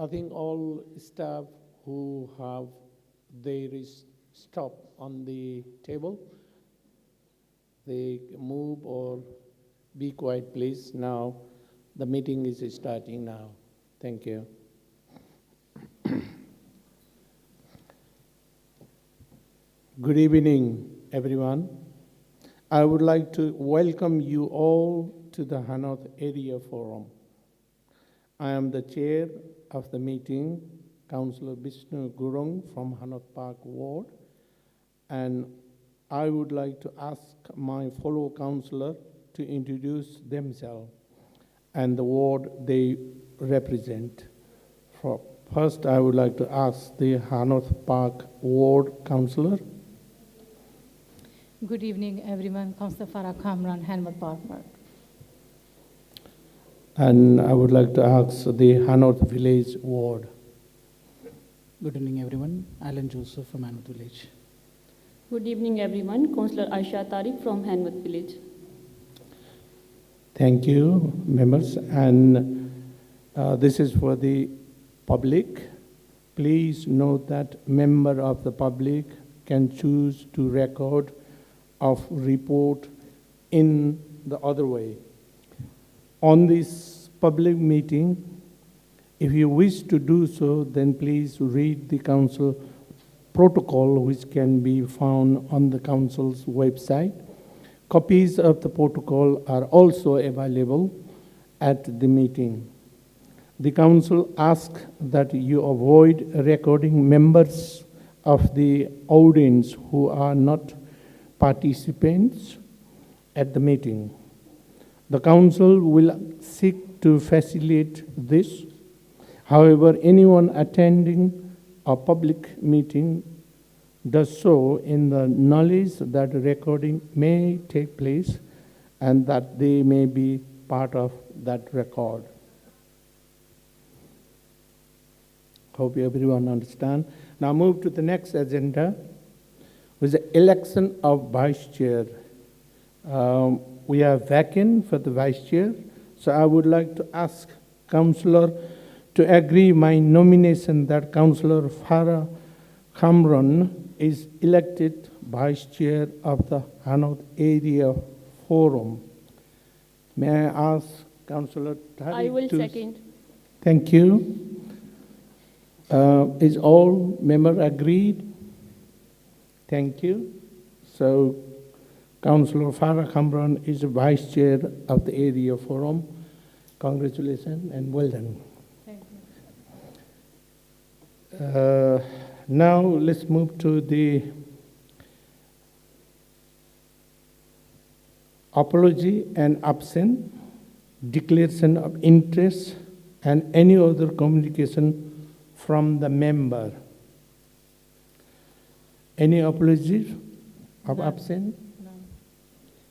I think all staff who have their stop on the table, they move or be quiet, please. Now, the meeting is starting now. Thank you. Good evening, everyone. I would like to welcome you all to the Hanworth Area Forum. I am the chair of the meeting, Councillor Vishnu Gurung from Hanworth Park Ward, and I would like to ask my fellow councillor to introduce themselves and the ward they represent. First, I would like to ask the Hanworth Park Ward councillor. Good evening, everyone. Councillor Farah Kamran, Hanworth Park. And I would like to ask the Hanworth Village Ward. Good evening, everyone. Alan Joseph from Hanworth Village. Good evening, everyone. Councillor Aisha Tariq from Hanworth Village. Thank you, members. And this is for the public. Please note that member of the public can choose to record of report in the other way. On this public meeting, if you wish to do so, then please read the council protocol, which can be found on the council's website. Copies of the protocol are also available at the meeting. The council asks that you avoid recording members of the audience who are not participants at the meeting. The council will seek to facilitate this. However, anyone attending a public meeting does so in the knowledge that recording may take place and that they may be part of that record. Hope everyone understands. Now move to the next agenda, with the election of vice chair. We are vacant for the vice chair, so I would like to ask councillor to agree my nomination that Councillor Farah Kamran is elected vice chair of the Hanworth Area Forum. May I ask Councillor Tariq I will second. Thank you. Is all members agreed? Thank you. So, Councillor Farah Kamran is vice chair of the Area Forum. Congratulations and well done. Thank you. Now let's move to the apology and absent, declaration of interest, and any other communication from the member. Any apologies of absent? No.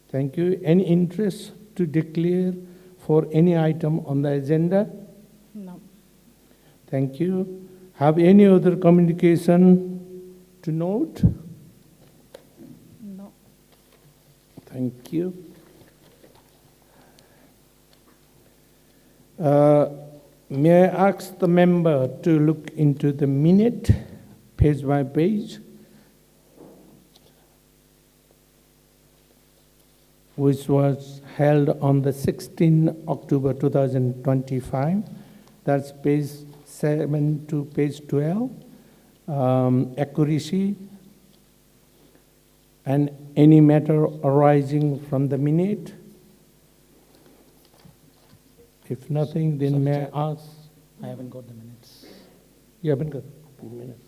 Thank you. Any interest to declare for any item on the agenda? No. Thank you. Have any other communication to note? No. Thank you. May I ask the member to look into the minute, page by page, which was held on the 16th October 2025. That's page 7 to page 12. Accuracy and any matter arising from the minute. If nothing, then may I ask? I haven't got the minutes. You haven't got the minutes.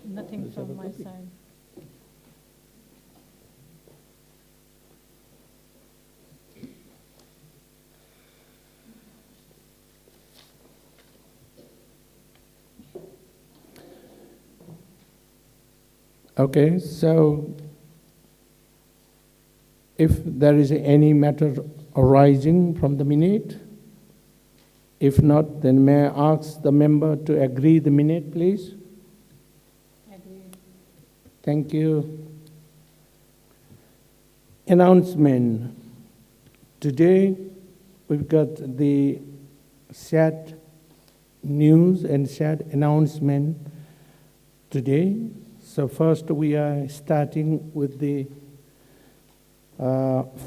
Nothing from my side. Okay, so if there is any matter arising from the minute, if not, then may I ask the member to agree the minute, please? Thank you. Announcement. Today, we've got the sad news and sad announcement today. So first, we are starting with the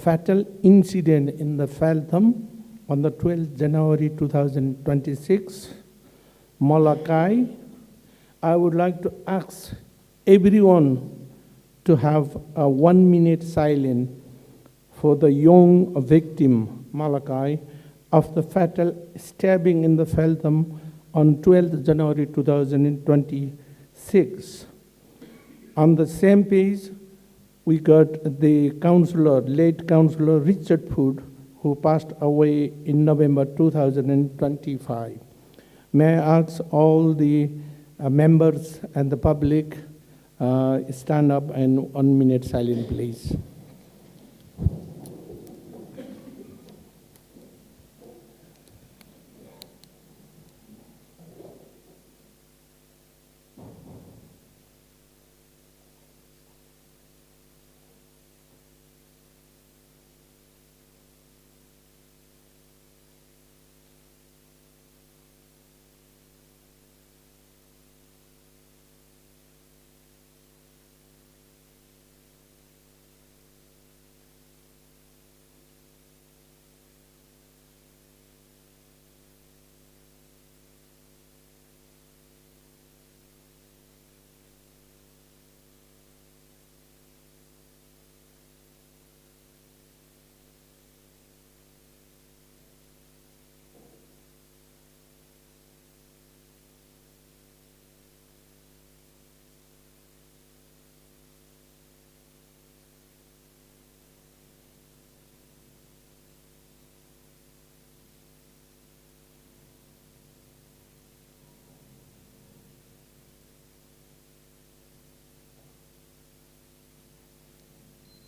fatal incident in the Feltham on the 12th January 2026, Molokai. I would like to ask everyone to have a 1 minute silence for the young victim, Malachi, of the fatal stabbing in the Feltham on 12th January 2026. On the same page, we got the councillor, late councillor Richard Food, who passed away in November 2025. May I ask all the members and the public stand up and 1 minute silence, please.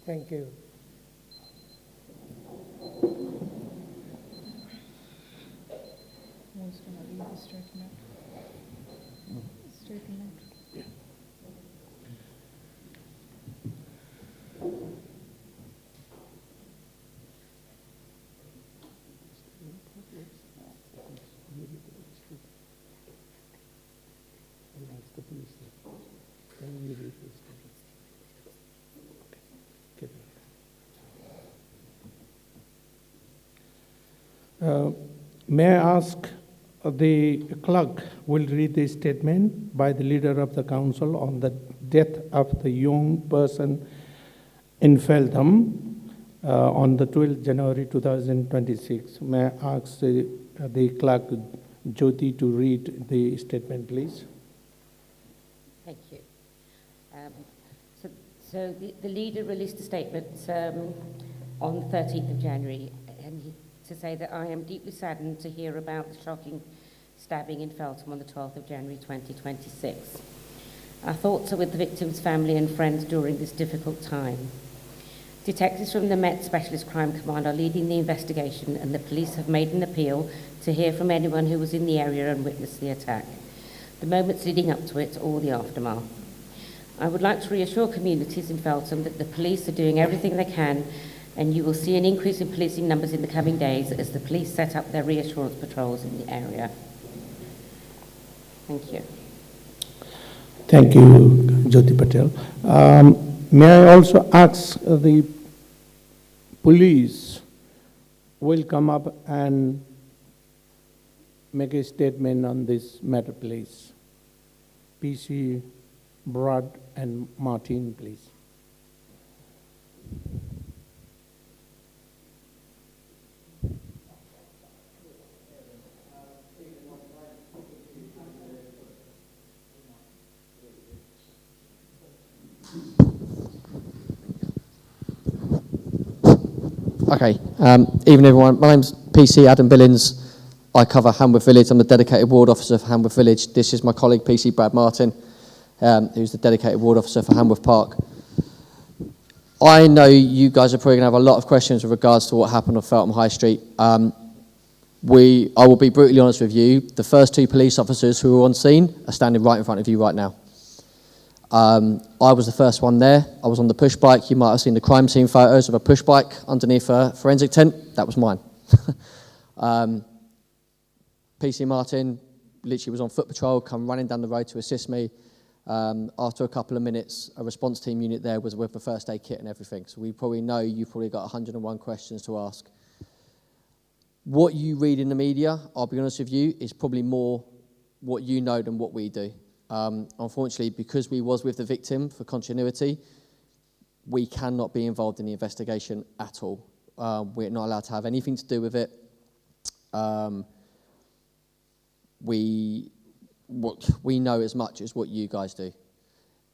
Thank you. Who's going to read the statement? Statement. May I ask the clerk will read the statement by the leader of the council on the death of the young person in Feltham on the 12th January 2026. May I ask the clerk, Jyoti, to read the statement, please? Thank you. So the leader released a statement on the 13th of January to say that I am deeply saddened to hear about the shocking stabbing in Feltham on the 12th of January 2026. Our thoughts are with the victim's family and friends during this difficult time. Detectives from the Met Specialist Crime Command are leading the investigation, and the police have made an appeal to hear from anyone who was in the area and witnessed the attack, the moments leading up to it or the aftermath. I would like to reassure communities in Feltham that the police are doing everything they can, and you will see an increase in policing numbers in the coming days as the police set up their reassurance patrols in the area. Thank you. Thank you, Jyoti Patel. May I also ask the police will come up and make a statement on this matter, please. PC, Brad, and Martin, please. Okay, evening everyone. My name's PC Adam Billings. I cover Hanworth Village. I'm the dedicated ward officer for Hanworth Village. This is my colleague PC Brad Martin, who's the dedicated ward officer for Hanworth Park. I know you guys are probably going to have a lot of questions with regards to what happened on Feltham High Street. I will be brutally honest with you. The first two police officers who were on scene are standing right in front of you right now. I was the first one there. I was on the push bike. You might have seen the crime scene photos of a push bike underneath a forensic tent. That was mine. PC Martin literally was on foot patrol, come running down the road to assist me. After a couple of minutes, a response team unit there was with the first aid kit and everything. So we probably know you've probably got 101 questions to ask. What you read in the media, I'll be honest with you, is probably more what you know than what we do. Unfortunately, because we was with the victim for continuity, we cannot be involved in the investigation at all. We're not allowed to have anything to do with it. We know as much as what you guys do.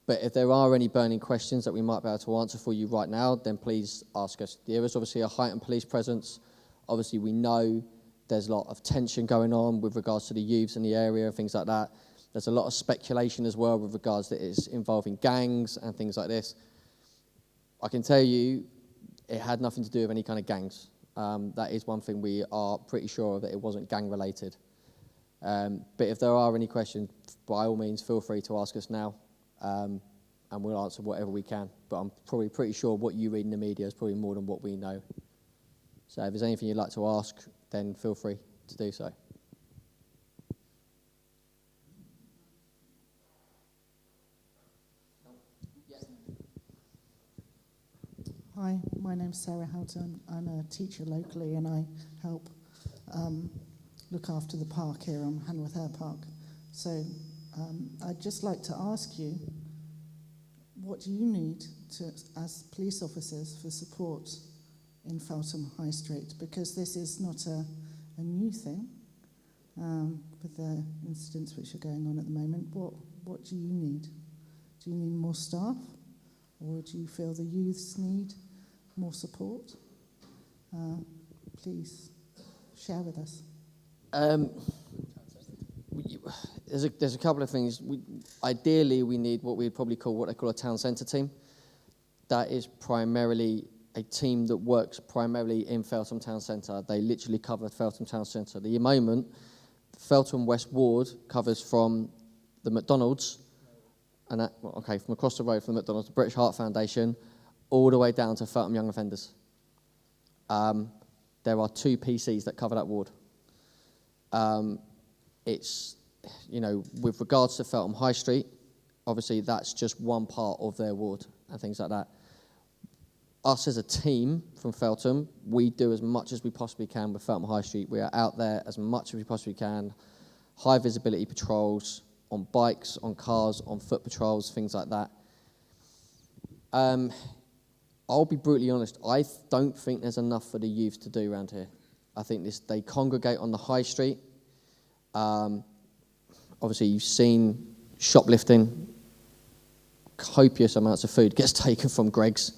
But if there are any burning questions that we might be able to answer for you right now, then please ask us. There is obviously a heightened police presence. Obviously, we know there's a lot of tension going on with regards to the youths in the area and things like that. There's a lot of speculation as well with regards to it's involving gangs and things like this. I can tell you it had nothing to do with any kind of gangs. That is one thing we are pretty sure of, that it wasn't gang related. But if there are any questions, by all means, feel free to ask us now, and we'll answer whatever we can. But I'm probably pretty sure what you read in the media is probably more than what we know. So if there's anything you'd like to ask, then feel free to do so. Hi, my name's Sarah Houghton. I'm a teacher locally and I help look after the park here on Hanworth Air Park. So I'd just like to ask you, what do you need as police officers for support in Feltham High Street? Because this is not a new thing with the incidents which are going on at the moment. What do you need? Do you need more staff? Or do you feel the youths need more support? Please share with us. There's a couple of things. Ideally, we need what we'd probably call what they call a town centre team. That is primarily a team that works primarily in Feltham Town Centre. They literally cover Feltham Town Centre. At the moment, Feltham West Ward covers from the McDonald's, and from across the road from the McDonald's, the British Heart Foundation, all the way down to Feltham Young Offenders. There are 2 PCs that cover that ward. It's, with regards to Feltham High Street, obviously that's just one part of their ward and things like that. Us as a team from Feltham, we do as much as we possibly can with Feltham High Street. We are out there as much as we possibly can, high visibility patrols, on bikes, on cars, on foot patrols, things like that. I'll be brutally honest, I don't think there's enough for the youth to do around here. I think they congregate on the high street. Obviously, you've seen shoplifting, copious amounts of food gets taken from Greggs.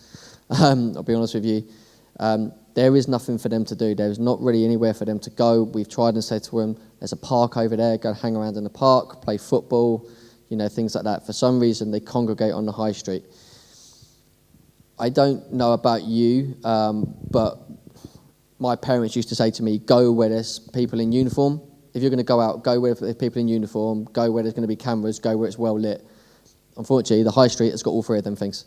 I'll be honest with you. There is nothing for them to do. There's not really anywhere for them to go. We've tried and said to them, there's a park over there, go hang around in the park, play football, things like that. For some reason, they congregate on the high street. I don't know about you, but my parents used to say to me, go where there's people in uniform. If you're going to go out, go where there's people in uniform, go where there's going to be cameras, go where it's well lit. Unfortunately, the high street has got all 3 of them things.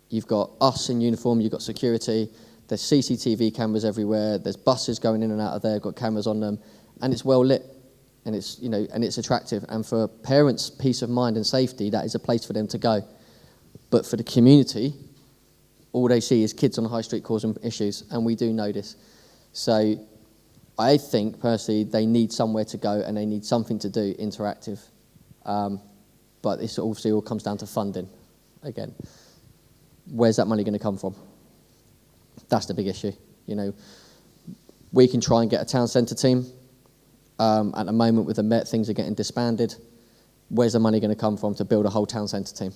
You've got us in uniform, you've got security, there's CCTV cameras everywhere, there's buses going in and out of there, got cameras on them, and it's well lit, and it's, and it's attractive. And for parents' peace of mind and safety, that is a place for them to go. But for the community, all they see is kids on the high street causing issues, and we do know this. So I think, personally, they need somewhere to go and they need something to do interactive. But this obviously all comes down to funding. Again, where's that money going to come from? That's the big issue. We can try and get a town centre team. At the moment, with the Met, things are getting disbanded. Where's the money going to come from to build a whole town centre team?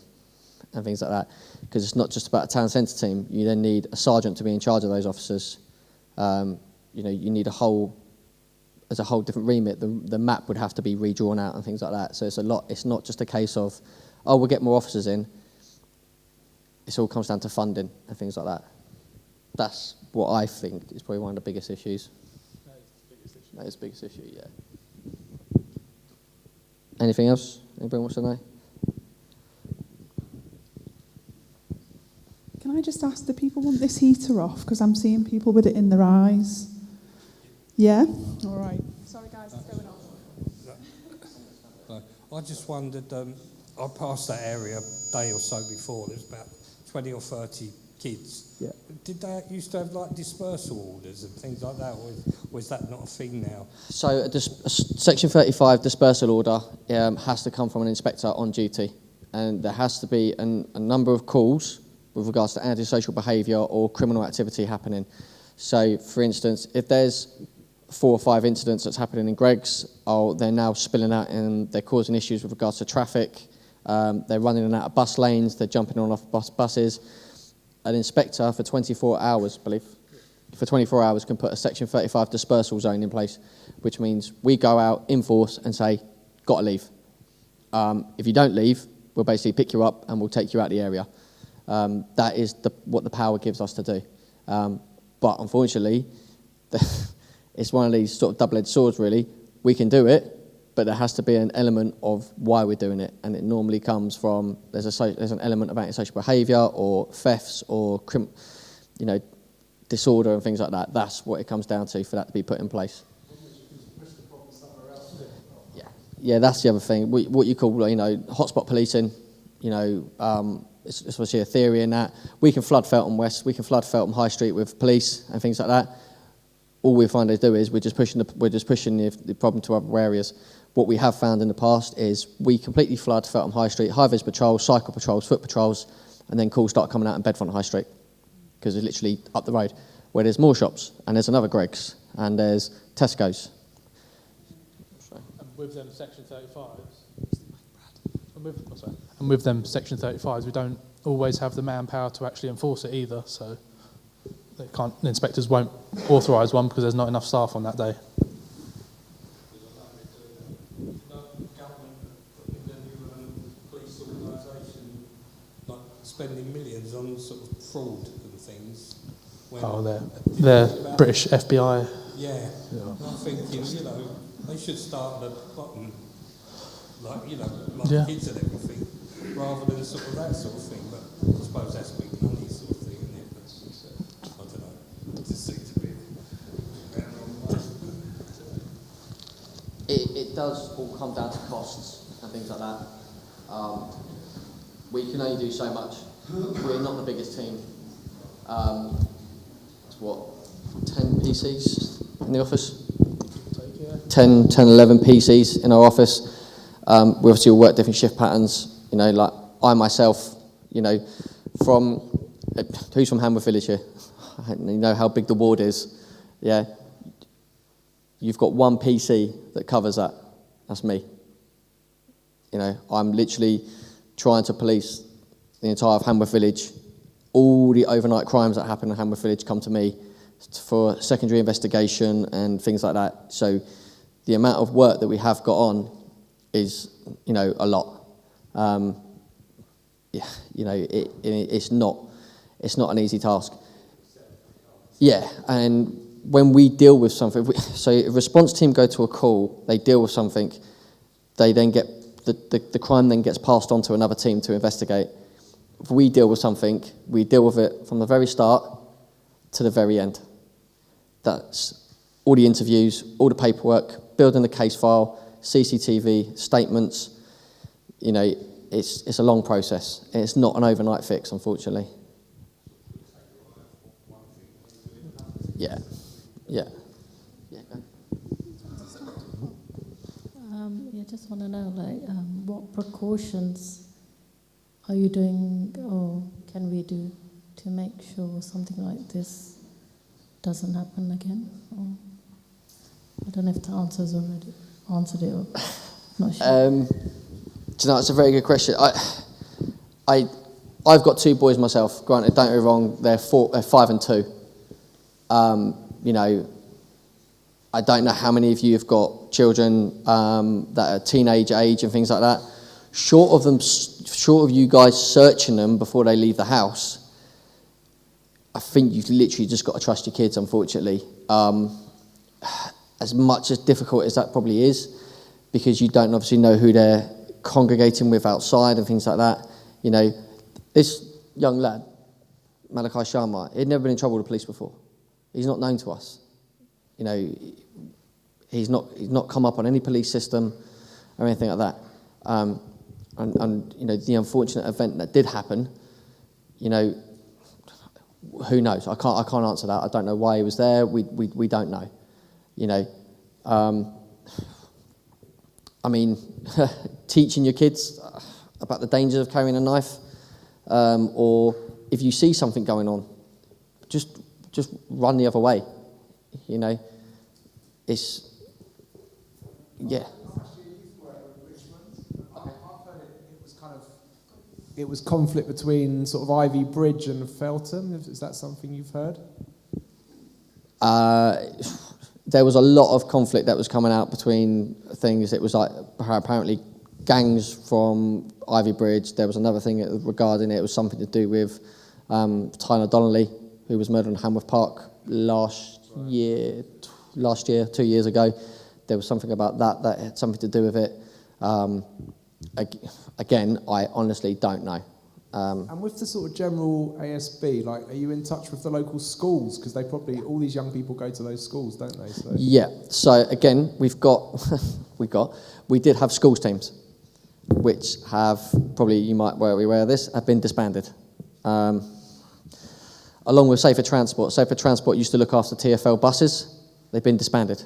And things like that. Because it's not just about a town centre team. You then need a sergeant to be in charge of those officers. You need a whole different remit. The map would have to be redrawn out and things like that. So it's a lot. It's not just a case of, we'll get more officers in. It all comes down to funding and things like that. That's what I think is probably one of the biggest issues. That is the biggest issue, yeah. Anything else? Anybody wants to know? Can I just ask, do people want this heater off? Because I'm seeing people with it in their eyes. Yeah? All right. Sorry, guys, it's going off. I just wondered, I passed that area a day or so before, there's about 20 or 30 kids. Yeah. Did they used to have like dispersal orders and things like that, or is that not a thing now? So a Section 35 dispersal order has to come from an inspector on duty, and there has to be a number of calls with regards to antisocial behaviour or criminal activity happening. So, for instance, if there's 4 or 5 incidents that's happening in Greggs, they're now spilling out and they're causing issues with regards to traffic, they're running in and out of bus lanes, they're jumping on and off buses. An inspector for 24 hours, I believe, for 24 hours can put a Section 35 dispersal zone in place, which means we go out in force and say, got to leave. If you don't leave, we'll basically pick you up and we'll take you out of the area. That is what the power gives us to do. But unfortunately, it's one of these sort of double-edged swords, really. We can do it, but there has to be an element of why we're doing it, and it normally comes from there's an element of antisocial behaviour or thefts or disorder and things like that. That's what it comes down to for that to be put in place. Yeah, that's the other thing. What you call hotspot policing. It's obviously a theory in that we can flood Feltham West, we can flood Feltham High Street with police and things like that. All we find they do is we're just pushing the problem to other areas. What we have found in the past is we completely flood Feltham High Street, high-vis patrols, cycle patrols, foot patrols, and then calls start coming out in Bedfont High Street because it's literally up the road where there's more shops and there's another Greggs and there's Tesco's. And with them Section 35s, and with them Section 35s, we don't always have the manpower to actually enforce it either. So the inspectors won't authorise one because there's not enough staff on that day. Police organisation like spending millions on sort of fraud and things. They're British FBI. Yeah. I'm thinking, they should start at the bottom, like kids and everything, rather than sort of that sort of thing. But I suppose that's big money sort of thing, isn't it? But I don't know. It just seems a bit. It does all come down to costs and things like that. We can only do so much. We're not the biggest team. It's 10 PCs in the office? 10, 11 PCs in our office. We obviously all work different shift patterns. Like I myself, from who's from Hanworth Village here? You know how big the ward is. Yeah. You've got one PC that covers that. That's me. I'm literally trying to police the entire of Hanworth Village. All the overnight crimes that happen in Hanworth Village come to me for secondary investigation and things like that. So the amount of work that we have got on is, a lot. It's not an easy task. Yeah, and when we deal with something, so if a response team go to a call, they deal with something, they then get, the crime then gets passed on to another team to investigate. If we deal with something, we deal with it from the very start to the very end. That's all the interviews, all the paperwork, building the case file, CCTV, statements. It's a long process. It's not an overnight fix, unfortunately. Yeah. Just want to know, what precautions are you doing, or can we do to make sure something like this doesn't happen again? Or I don't know if the answer's already answered it or not sure. It's a very good question. I've got 2 boys myself. Granted, don't get me wrong, they're 5 and 2. I don't know how many of you have got children that are teenage age and things like that. Short of you guys searching them before they leave the house, I think you've literally just got to trust your kids, unfortunately. As much as difficult as that probably is, because you don't obviously know who they're congregating with outside and things like that. This young lad, Malachi Sharma, he'd never been in trouble with the police before. He's not known to us. You know, he's not come up on any police system or anything like that. And you know, the unfortunate event that did happen, you know, who knows? I can't answer that. I don't know why he was there. We don't know. You know, I mean, teaching your kids about the dangers of carrying a knife, or if you see something going on, just run the other way. You know, yeah. It was conflict between sort of Ivy Bridge and Feltham. Is that something you've heard? There was a lot of conflict that was coming out between things. It was like apparently gangs from Ivy Bridge. There was another thing regarding it. It was something to do with Tyler Donnelly, who was murdered in Hanworth Park last year, 2 years ago. There was something about that had something to do with it. Again, I honestly don't know. And with the sort of general ASB, like, are you in touch with the local schools? Because they probably, all these young people go to those schools, don't they? So. Yeah, so again, we did have schools teams, which have, probably you might be aware of this, have been disbanded. Along with Safer Transport. Safer Transport used to look after TfL buses. They've been disbanded.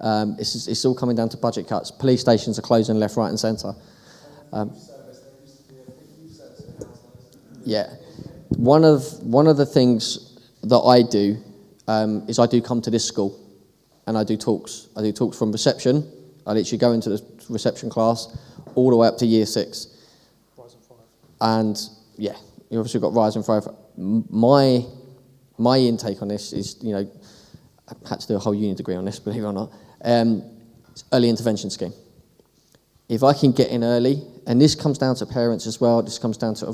It's all coming down to budget cuts. Police stations are closing left, right and centre. Yeah, one of the things that I do is I do come to this school and I do talks. I do talks from reception. I literally go into the reception class all the way up to year 6. Rise and Thrive. And yeah, you obviously got Rise and Thrive. My intake on this is, you know, I had to do a whole uni degree on this, believe it or not. It's early intervention scheme. If I can get in early, and this comes down to parents as well. This comes down to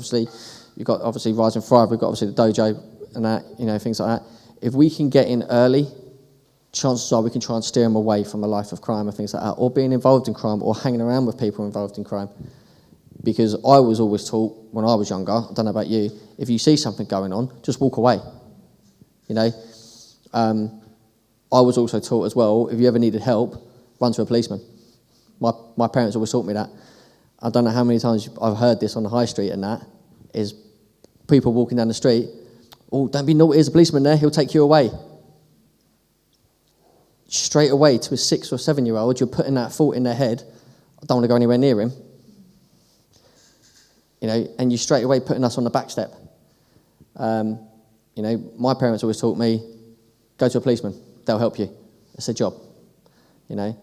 you've got obviously Rise and Thrive. We've got obviously the dojo and that, you know, things like that. If we can get in early, chances are we can try and steer them away from a life of crime and things like that, or being involved in crime, or hanging around with people involved in crime. Because I was always taught when I was younger, I don't know about you, if you see something going on, just walk away. You know, I was also taught as well, if you ever needed help, run to a policeman. My parents always taught me that. I don't know how many times I've heard this on the high street and that, is people walking down the street, oh, don't be naughty, there's a policeman there, he'll take you away. Straight away to a 6 or 7-year-old, you're putting that thought in their head, I don't want to go anywhere near him. You know, and you're straight away putting us on the back step. You know, my parents always taught me, go to a policeman, they'll help you. It's a job, you know.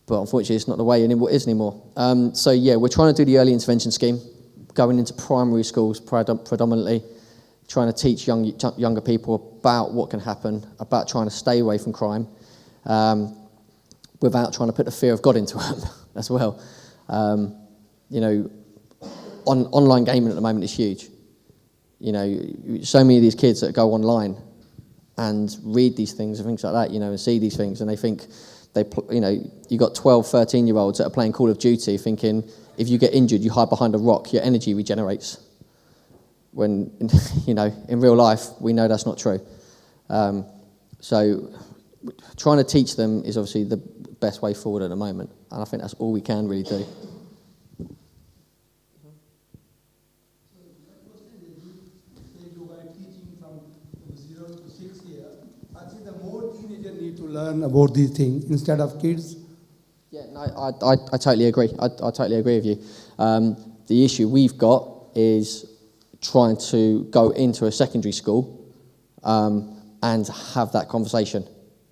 But unfortunately, it's not the way it is anymore. So yeah, we're trying to do the early intervention scheme, going into primary schools predominantly, trying to teach younger people about what can happen, about trying to stay away from crime, without trying to put the fear of God into them as well. You know, online gaming at the moment is huge. You know, so many of these kids that go online and read these things and things like that, you know, and see these things, and they think you know, you got 12, 13-year-olds that are playing Call of Duty thinking if you get injured, you hide behind a rock, your energy regenerates. When, you know, in real life, we know that's not true. So trying to teach them is obviously the best way forward at the moment, and I think that's all we can really do. Learn about these things instead of kids. Yeah, no, I totally agree. I totally agree with you. The issue we've got is trying to go into a secondary school and have that conversation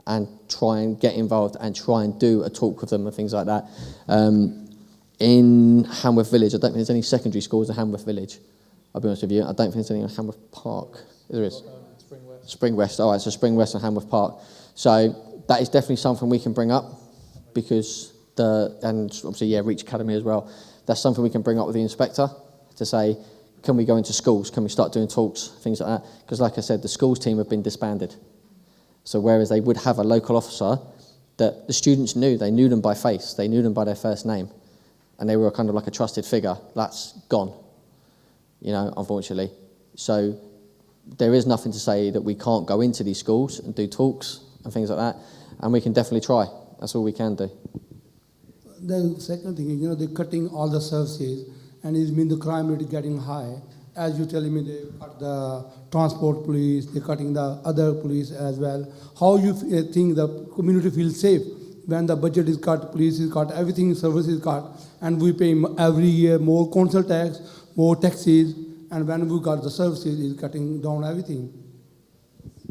and try and get involved and try and do a talk with them and things like that. In Hanworth Village, I don't think there's any secondary schools in Hanworth Village. I'll be honest with you. I don't think there's any in Hanworth Park. There is. Spring West. Spring West. All right, so Spring West and Hanworth Park. So that is definitely something we can bring up, because and obviously, yeah, Reach Academy as well. That's something we can bring up with the inspector to say, can we go into schools? Can we start doing talks, things like that? Because like I said, the schools team have been disbanded. So whereas they would have a local officer that the students knew, they knew them by face, they knew them by their first name, and they were kind of like a trusted figure, that's gone, you know, unfortunately. So there is nothing to say that we can't go into these schools and do talks and things like that, and we can definitely try. That's all we can do. The second thing is, they're cutting all the services, and it means the crime rate is getting high. As you telling me, they cut the transport police, they're cutting the other police as well. How you think the community feels safe when the budget is cut, police is cut, everything, service is cut, and we pay every year more council tax, more taxes, and when we got the services, is cutting down everything.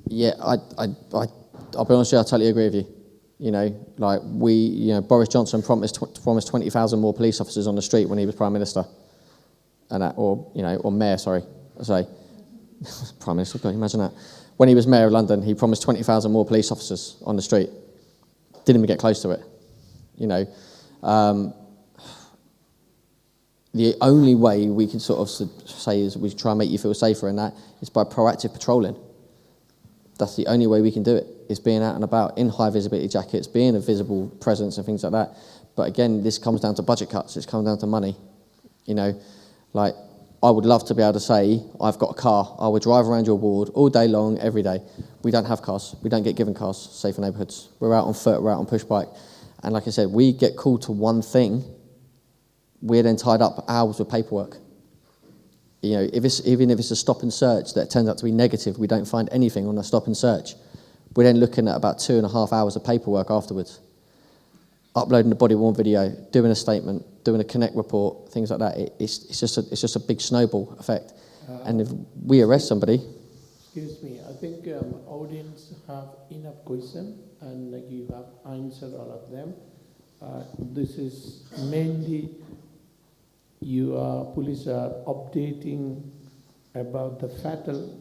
Yeah, I'll be honest with you, I totally agree with you. Boris Johnson promised 20,000 more police officers on the street when he was Prime Minister. Or Mayor, sorry. I say, Prime Minister, can you imagine that? When he was Mayor of London, he promised 20,000 more police officers on the street. Didn't even get close to it. The only way we can sort of say is we try and make you feel safer in that is by proactive patrolling. That's the only way we can do it, is being out and about in high visibility jackets, being a visible presence and things like that. But again, this comes down to budget cuts, it's comes down to money. I would love to be able to say, I've got a car, I would drive around your ward all day long, every day. We don't have cars, we don't get given cars, safer neighbourhoods. We're out on foot, we're out on push bike. And like I said, we get called to one thing, we're then tied up hours with paperwork. Even if it's a stop and search that turns out to be negative, we don't find anything on the stop and search. We're then looking at about 2.5 hours of paperwork afterwards. Uploading the body-worn video, doing a statement, doing a connect report, things like that. It's just a big snowball effect. And if we arrest somebody... Excuse me, I think audience have enough questions and you have answered all of them. This is mainly police are updating about the fatal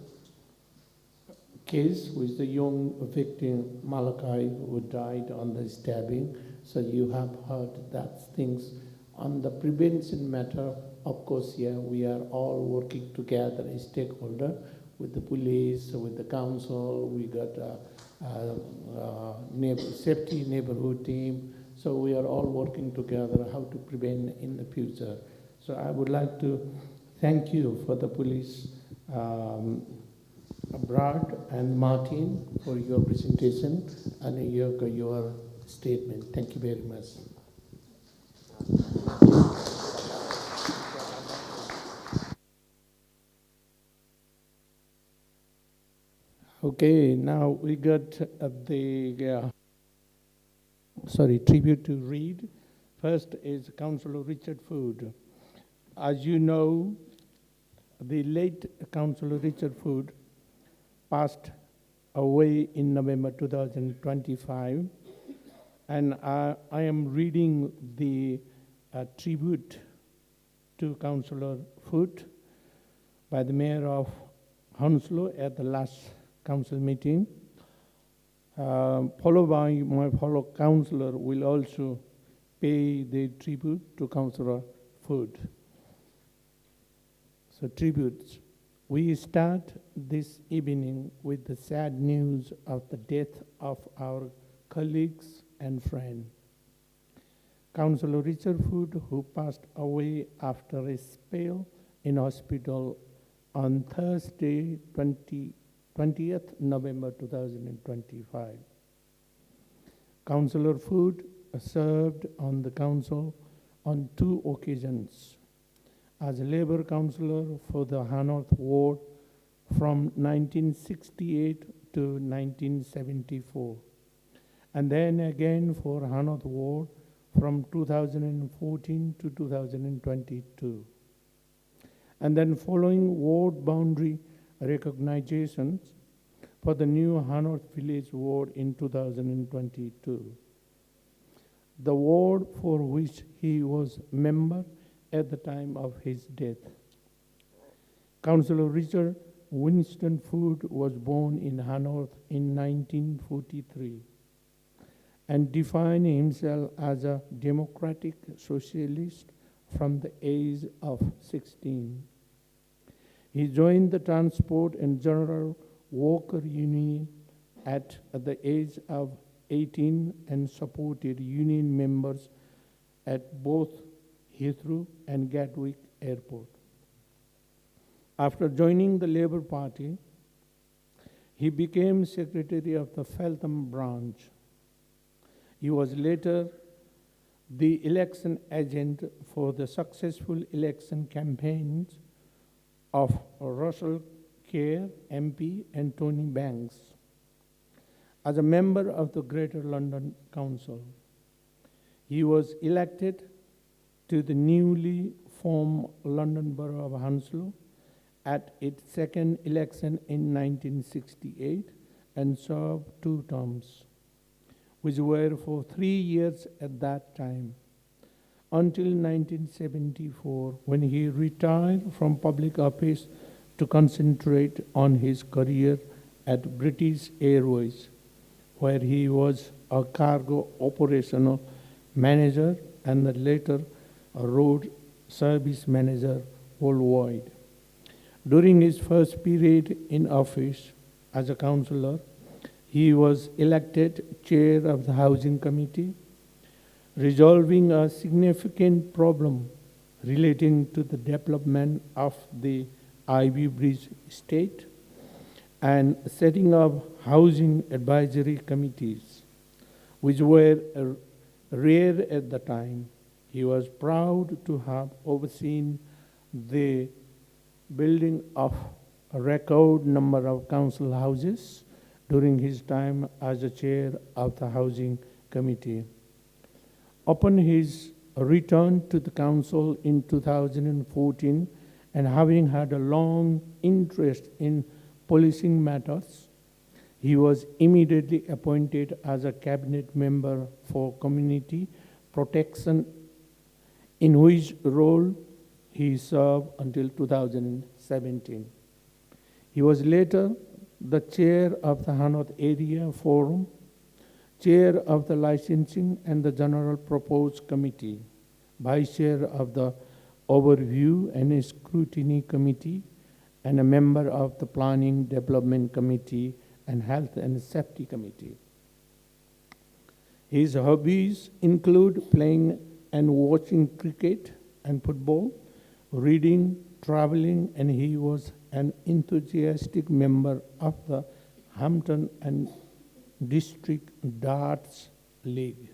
case with the young victim Malachi who died on the stabbing. So you have heard that things on the prevention matter. Of course, we are all working together as stakeholder with the police, with the council. We got safety neighborhood team. So we are all working together how to prevent in the future. So I would like to thank you for the police, Brad and Martin, for your presentation and your statement. Thank you very much. Okay, now we got tribute to read. First is Councillor Richard Food. As you know, the late Councillor Richard Food passed away in November 2025, and I am reading the tribute to Councillor Food by the Mayor of Hounslow at the last council meeting, followed by my fellow councillor will also pay the tribute to Councillor Food. So tributes. We start this evening with the sad news of the death of our colleagues and friend, Councillor Richard Food, who passed away after a spell in hospital on Thursday, 20th November 2025. Councillor Food served on the council on 2 occasions as a Labour councillor for the Hanworth ward from 1968 to 1974, and then again for Hanworth ward from 2014 to 2022. And then following ward boundary recognitions for the new Hanworth Village ward in 2022. The ward for which he was member at the time of his death. Councillor Richard Winston Food was born in Hanworth in 1943 and defined himself as a democratic socialist from the age of 16. He joined the Transport and General Worker Union at the age of 18 and supported union members at both Heathrow and Gatwick Airport. After joining the Labour Party, He became secretary of the Feltham branch. He was later the election agent for the successful election campaigns of Russell Kerr, MP, and Tony Banks. As a member of the Greater London Council, he was elected to the newly formed London Borough of Hounslow at its second election in 1968 and served 2 terms, which were for 3 years at that time, until 1974, when he retired from public office to concentrate on his career at British Airways, where he was a cargo operational manager and later a road service manager worldwide. During his first period in office as a councillor, he was elected chair of the Housing Committee, resolving a significant problem relating to the development of the Ivy Bridge estate and setting up housing advisory committees, which were rare at the time. He was proud to have overseen the building of a record number of council houses during his time as the chair of the Housing Committee. Upon his return to the council in 2014, and having had a long interest in policing matters, he was immediately appointed as a cabinet member for community protection, in which role he served until 2017. He was later the chair of the Hanworth Area Forum, chair of the Licensing and the General Proposed Committee, vice chair of the Overview and Scrutiny Committee, and a member of the Planning Development Committee and Health and Safety Committee. His hobbies include playing and watching cricket and football, reading, traveling, and he was an enthusiastic member of the Hampton and District Darts League.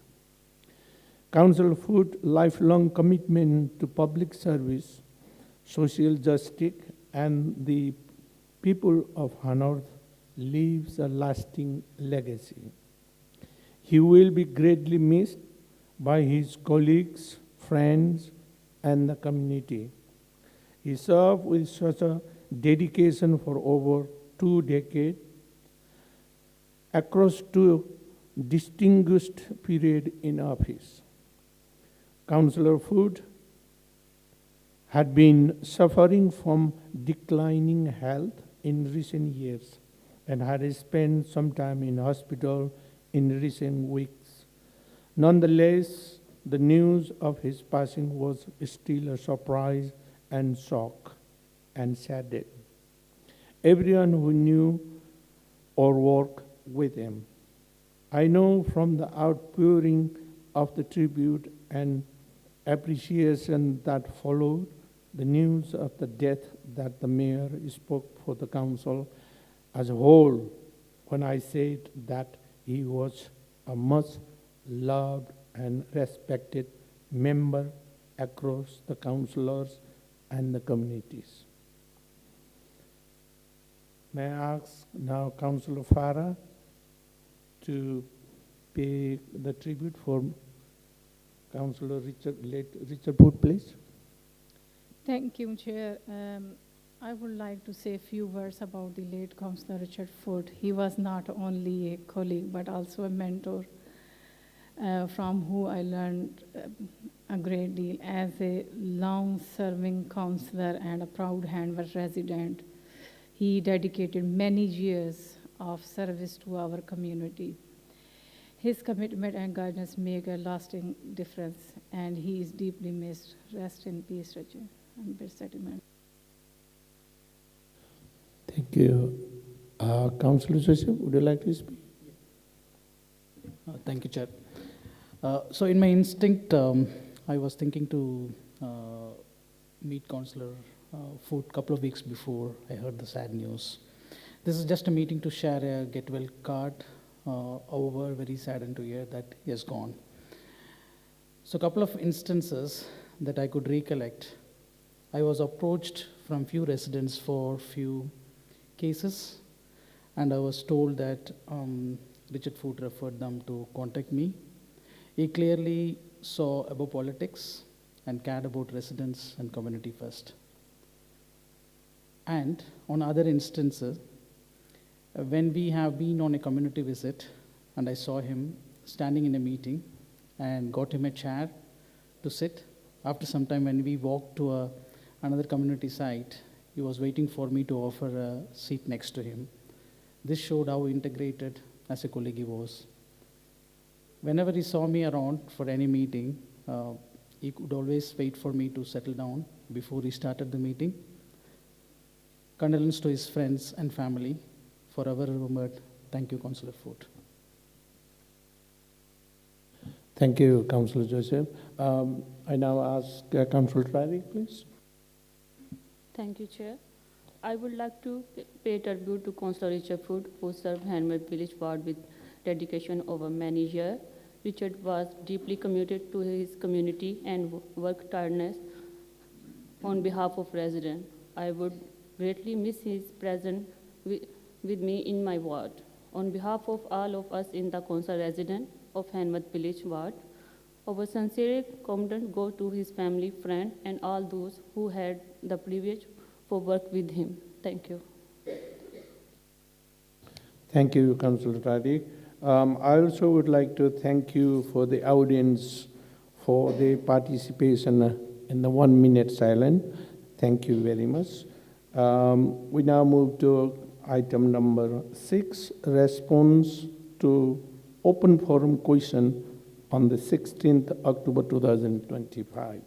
Council Food lifelong commitment to public service, social justice, and the people of Hanworth leaves a lasting legacy. He will be greatly missed by his colleagues, friends, and the community. He served with such a dedication for over 2 decades across 2 distinguished periods in office. Councillor Food had been suffering from declining health in recent years and had spent some time in hospital in recent weeks. Nonetheless, the news of his passing was still a surprise and shock and saddened everyone who knew or worked with him. I know from the outpouring of the tribute and appreciation that followed the news of the death that the mayor spoke for the council as a whole when I said that he was a much loved and respected member across the councillors and the communities. May I ask now Councillor Farah to pay the tribute for Councillor Richard Wood, please. Thank you, Chair. I would like to say a few words about the late Councillor Richard Foote. He was not only a colleague but also a mentor from whom I learned a great deal. As a long-serving councillor and a proud Hanworth resident, he dedicated many years of service to our community. His commitment and guidance make a lasting difference, and he is deeply missed. Rest in peace, Richard. And best settlement. Thank you. Councillor Joseph, would you like to speak? Thank you, Chair. So in my instinct, I was thinking to meet Councillor Foote a couple of weeks before I heard the sad news. This is just a meeting to share a get well card. However, very saddened to hear that he has gone. So a couple of instances that I could recollect. I was approached from few residents for few cases, and I was told that Richard Foote referred them to contact me. He clearly saw above politics and cared about residents and community first. And on other instances, when we have been on a community visit, and I saw him standing in a meeting and got him a chair to sit. After some time, when we walked to another community site, he was waiting for me to offer a seat next to him. This showed how integrated as a colleague he was. Whenever he saw me around for any meeting, he could always wait for me to settle down before he started the meeting. Condolence to his friends and family. Forever remembered. Thank you, Councillor Foote. Thank you, Councillor Joseph. I now ask Councillor Tariq, please. Thank you, Chair. I would like to pay tribute to Councillor Richard Foote, who served Hanworth Village Ward with dedication over many years. Richard was deeply committed to his community and worked tirelessly on behalf of residents. I would greatly miss his presence with me in my ward. On behalf of all of us in the council resident of Hanworth Village Ward, our sincere commendation go to his family, friend, and all those who had the privilege for work with him. Thank you. Thank you, Councillor Tariq. I also would like to thank you for the audience for the participation in the 1 minute silence. Thank you very much. We now move to item number 6, response to open forum question on the 16th October 2025.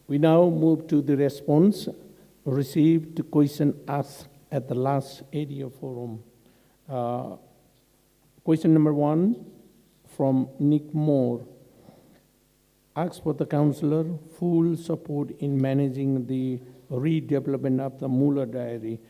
We now move to the response received to question asked at the last area forum. Question number 1 from Nick Moore. Asks for the councillor full support in managing the redevelopment of the Muller Dairy.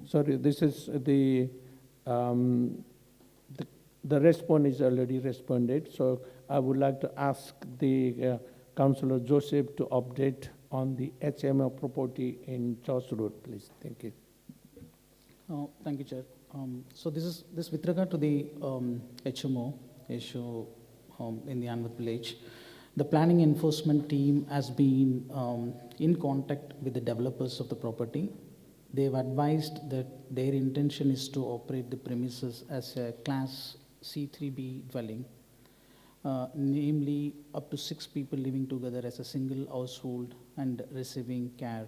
Sorry, this is the response is already responded. So I would like to ask the Councillor Joseph to update on the HMO property in Charles Road, please. Thank you. Thank you, Chair. So this with regard to the HMO issue in the Hanworth Village. The planning enforcement team has been in contact with the developers of the property. They've advised that their intention is to operate the premises as a Class C3B dwelling, namely up to 6 people living together as a single household and receiving care.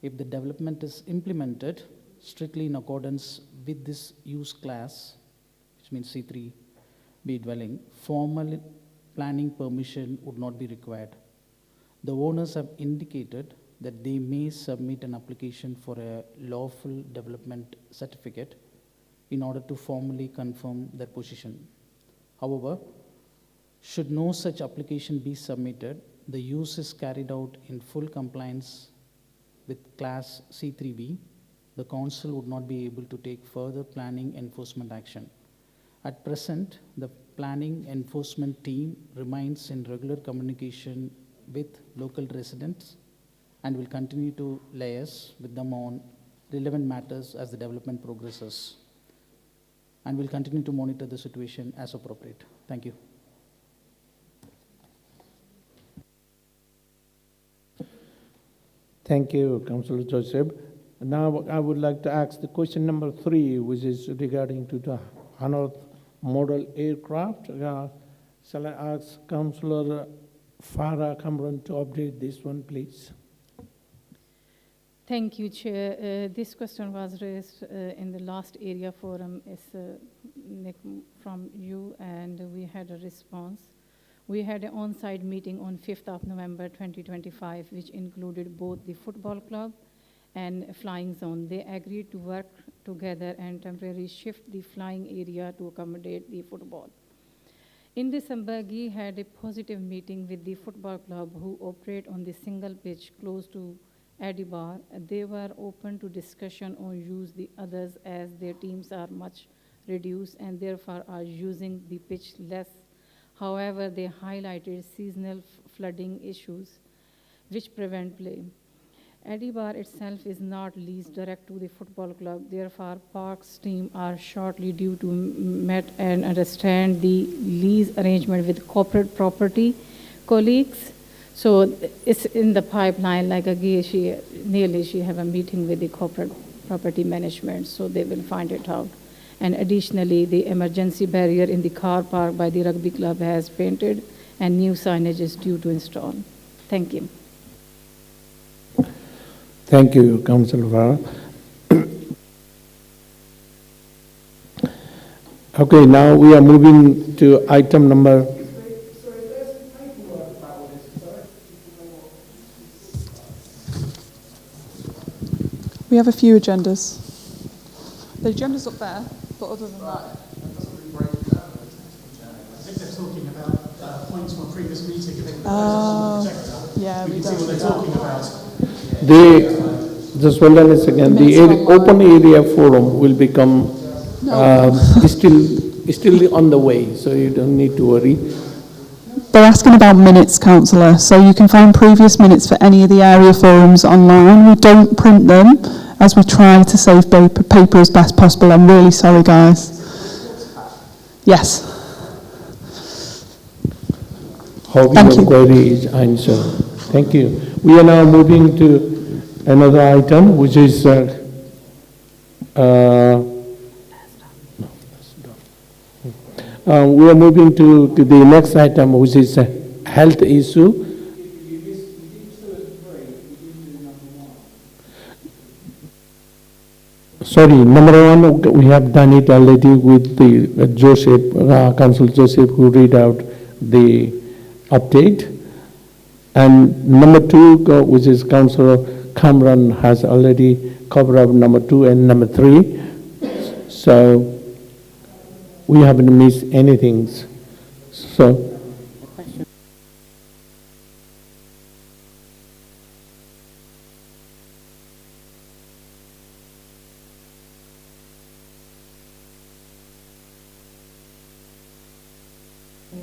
If the development is implemented strictly in accordance with this use class, which means C3B dwelling, formal planning permission would not be required. The owners have indicated that they may submit an application for a lawful development certificate in order to formally confirm their position. However, should no such application be submitted, the use is carried out in full compliance with Class C3B, the council would not be able to take further planning enforcement action. At present, the planning enforcement team remains in regular communication with local residents and will continue to liaise with them on relevant matters as the development progresses, and will continue to monitor the situation as appropriate. Thank you. Thank you, Councillor Joseph. Now I would like to ask the question number 3, which is regarding to the Hanworth model aircraft. Shall I ask Councillor Farah Kamran to update this one, please? Thank you, Chair. This question was raised in the last area forum from you, and we had a response. We had an on-site meeting on 5th of November 2025, which included both the football club and flying zone. They agreed to work together and temporarily shift the flying area to accommodate the football. In December, Guy had a positive meeting with the football club who operate on the single pitch close to Adibar. They were open to discussion on use the others as their teams are much reduced and therefore are using the pitch less. However, they highlighted seasonal flooding issues which prevent play. Adibar itself is not leased direct to the football club, therefore Park's team are shortly due to meet and understand the lease arrangement with corporate property colleagues. So it's in the pipeline, like again, she have a meeting with the corporate property management, so they will find it out. And additionally, the emergency barrier in the car park by the rugby club has painted and new signage is due to install. Thank you. Thank you, Councillor Farah. Okay, now we are moving to item number. We have a few agendas. The agenda's up there, but other than that. I think they're talking about points from a previous meeting. Yeah, we can see what they're talking about. Just hold on a second. The open area forum will become still on the way, so you don't need to worry. They're asking about minutes, Councillor, so you can find previous minutes for any of the area forums online. We don't print them as we try to save paper as best possible. I'm really sorry, guys. Yes. Hope your query is answered. Thank you. We are now moving to another item, which is we are moving to the next item, which is health issue. Sorry, number 1, we have done it already with the Joseph, Councillor Joseph, who read out the update. And number 2, which is Councillor Kamran, has already covered up number 2 and number 3. So we haven't missed anything. So.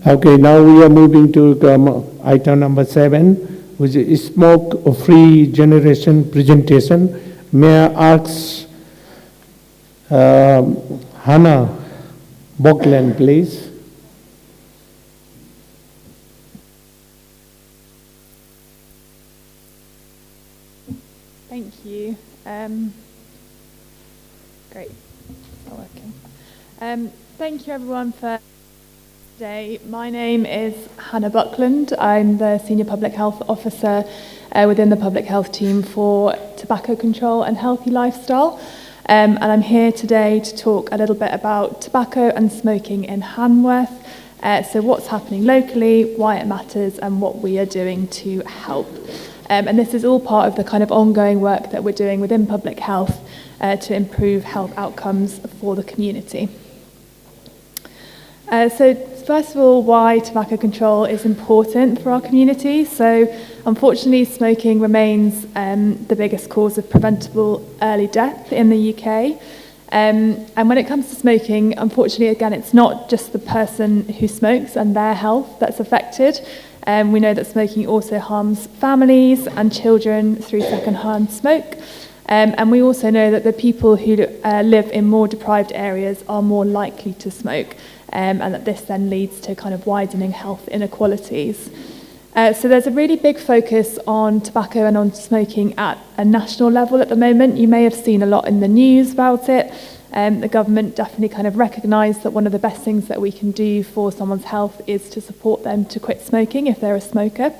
Okay, now we are moving to item number 7, which is smoke-free generation presentation. May I ask Hannah Buckland, please. Thank you. Great, it's not working. Thank you everyone for today. My name is Hannah Buckland. I'm the Senior Public Health Officer within the Public Health team for tobacco control and healthy lifestyle. And I'm here today to talk a little bit about tobacco and smoking in Hanworth. So what's happening locally, why it matters, and what we are doing to help. And this is all part of the kind of ongoing work that we're doing within public health to improve health outcomes for the community. So first of all, why tobacco control is important for our community. So unfortunately, smoking remains the biggest cause of preventable early death in the UK. And when it comes to smoking, unfortunately, again, it's not just the person who smokes and their health that's affected. We know that smoking also harms families and children through secondhand smoke. And we also know that the people who live in more deprived areas are more likely to smoke, and that this then leads to kind of widening health inequalities. So there's a really big focus on tobacco and on smoking at a national level at the moment. You may have seen a lot in the news about it. The government definitely kind of recognised that one of the best things that we can do for someone's health is to support them to quit smoking if they're a smoker.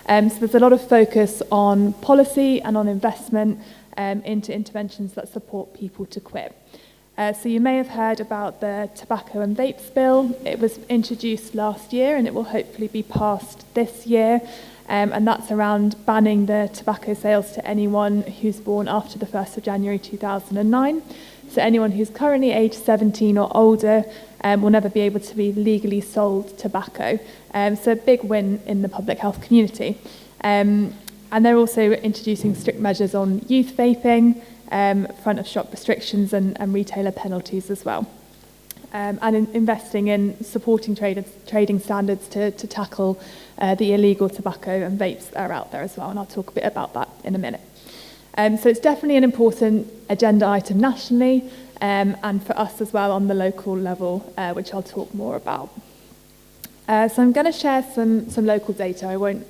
So there's a lot of focus on policy and on investment into interventions that support people to quit. So you may have heard about the tobacco and vapes bill. It was introduced last year and it will hopefully be passed this year. And that's around banning the tobacco sales to anyone who's born after the 1st of January 2009. So anyone who's currently aged 17 or older will never be able to be legally sold tobacco. So a big win in the public health community. And they're also introducing strict measures on youth vaping, front of shop restrictions and retailer penalties as well. And investing in supporting trading standards to tackle the illegal tobacco and vapes that are out there as well. And I'll talk a bit about that in a minute. So it's definitely an important agenda item nationally and for us as well on the local level, which I'll talk more about. So I'm going to share some local data. I won't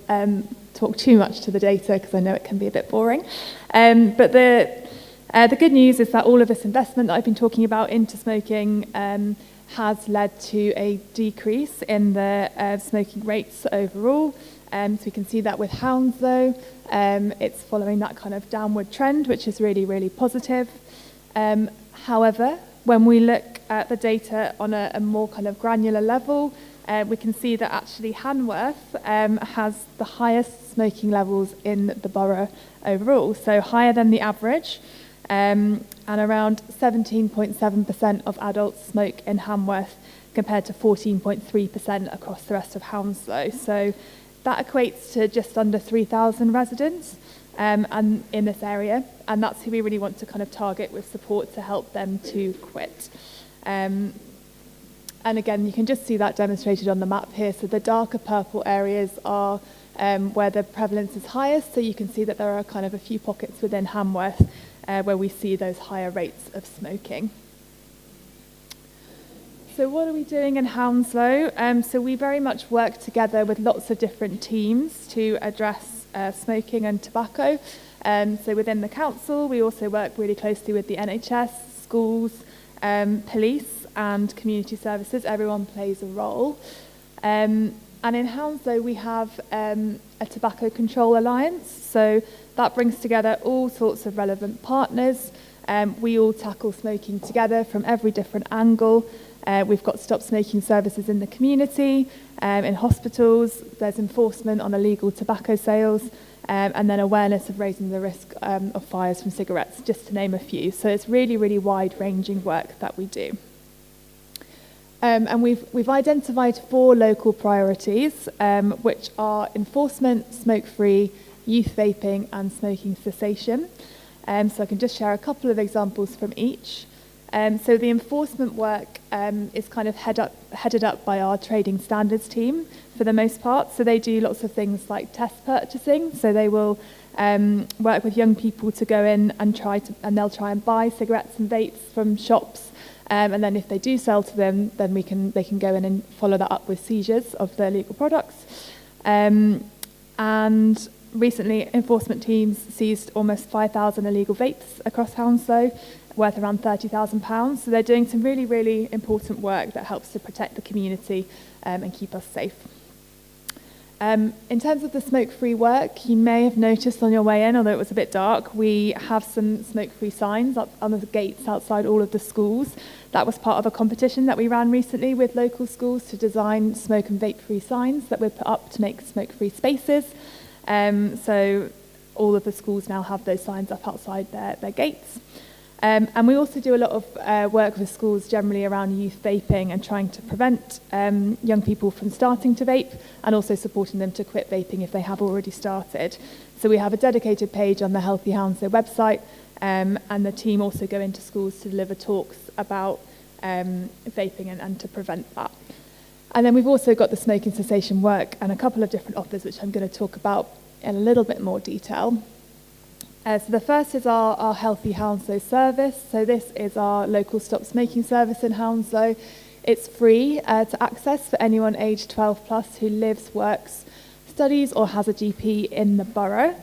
talk too much to the data because I know it can be a bit boring. But the good news is that all of this investment that I've been talking about into smoking has led to a decrease in the smoking rates overall. So we can see that with Hounslow. It's following that kind of downward trend, which is really, really positive. However, when we look at the data on a more kind of granular level, we can see that actually Hanworth has the highest smoking levels in the borough overall, so higher than the average. And around 17.7% of adults smoke in Hanworth compared to 14.3% across the rest of Hounslow. So that equates to just under 3,000 residents and in this area, and that's who we really want to kind of target with support to help them to quit. And again, you can just see that demonstrated on the map here. So the darker purple areas are where the prevalence is highest, so you can see that there are kind of a few pockets within Hanworth where we see those higher rates of smoking. So what are we doing in Hounslow? So we very much work together with lots of different teams to address smoking and tobacco. So within the council, we also work really closely with the NHS, schools, police and community services. Everyone plays a role. And in Hounslow, we have a Tobacco Control Alliance. So that brings together all sorts of relevant partners. We all tackle smoking together from every different angle. We've got stop smoking services in the community, in hospitals. There's enforcement on illegal tobacco sales, and then awareness of raising the risk of fires from cigarettes, just to name a few. So it's really, really wide-ranging work that we do. And we've identified 4 local priorities, which are enforcement, smoke-free, youth vaping, and smoking cessation. So I can just share a couple of examples from each. So the enforcement work is kind of headed up by our trading standards team for the most part. So they do lots of things like test purchasing. So they will work with young people to go in and they'll try and buy cigarettes and vapes from shops. And then if they do sell to them, then they can go in and follow that up with seizures of the illegal products. And recently, enforcement teams seized almost 5,000 illegal vapes across Hounslow, worth around £30,000. So they're doing some really, really important work that helps to protect the community and keep us safe. In terms of the smoke-free work, you may have noticed on your way in, although it was a bit dark, we have some smoke-free signs up on the gates outside all of the schools. That was part of a competition that we ran recently with local schools to design smoke and vape-free signs that we put up to make smoke-free spaces. So all of the schools now have those signs up outside their gates. And we also do a lot of work with schools generally around youth vaping and trying to prevent young people from starting to vape and also supporting them to quit vaping if they have already started. So we have a dedicated page on the Healthy Hounslow website, and the team also go into schools to deliver talks about vaping and to prevent that. And then we've also got the smoking cessation work and a couple of different offers which I'm going to talk about in a little bit more detail. So the first is our Healthy Hounslow service. So this is our local stop smoking service in Hounslow. It's free to access for anyone aged 12 plus who lives, works, studies or has a GP in the borough.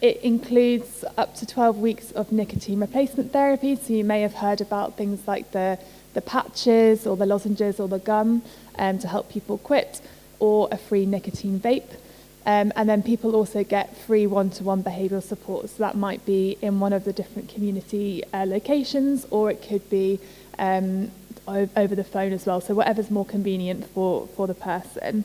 It includes up to 12 weeks of nicotine replacement therapy, so you may have heard about things like the patches or the lozenges or the gum to help people quit, or a free nicotine vape. And then people also get free one-to-one behavioural support, so that might be in one of the different community locations, or it could be over the phone as well, so whatever's more convenient for the person.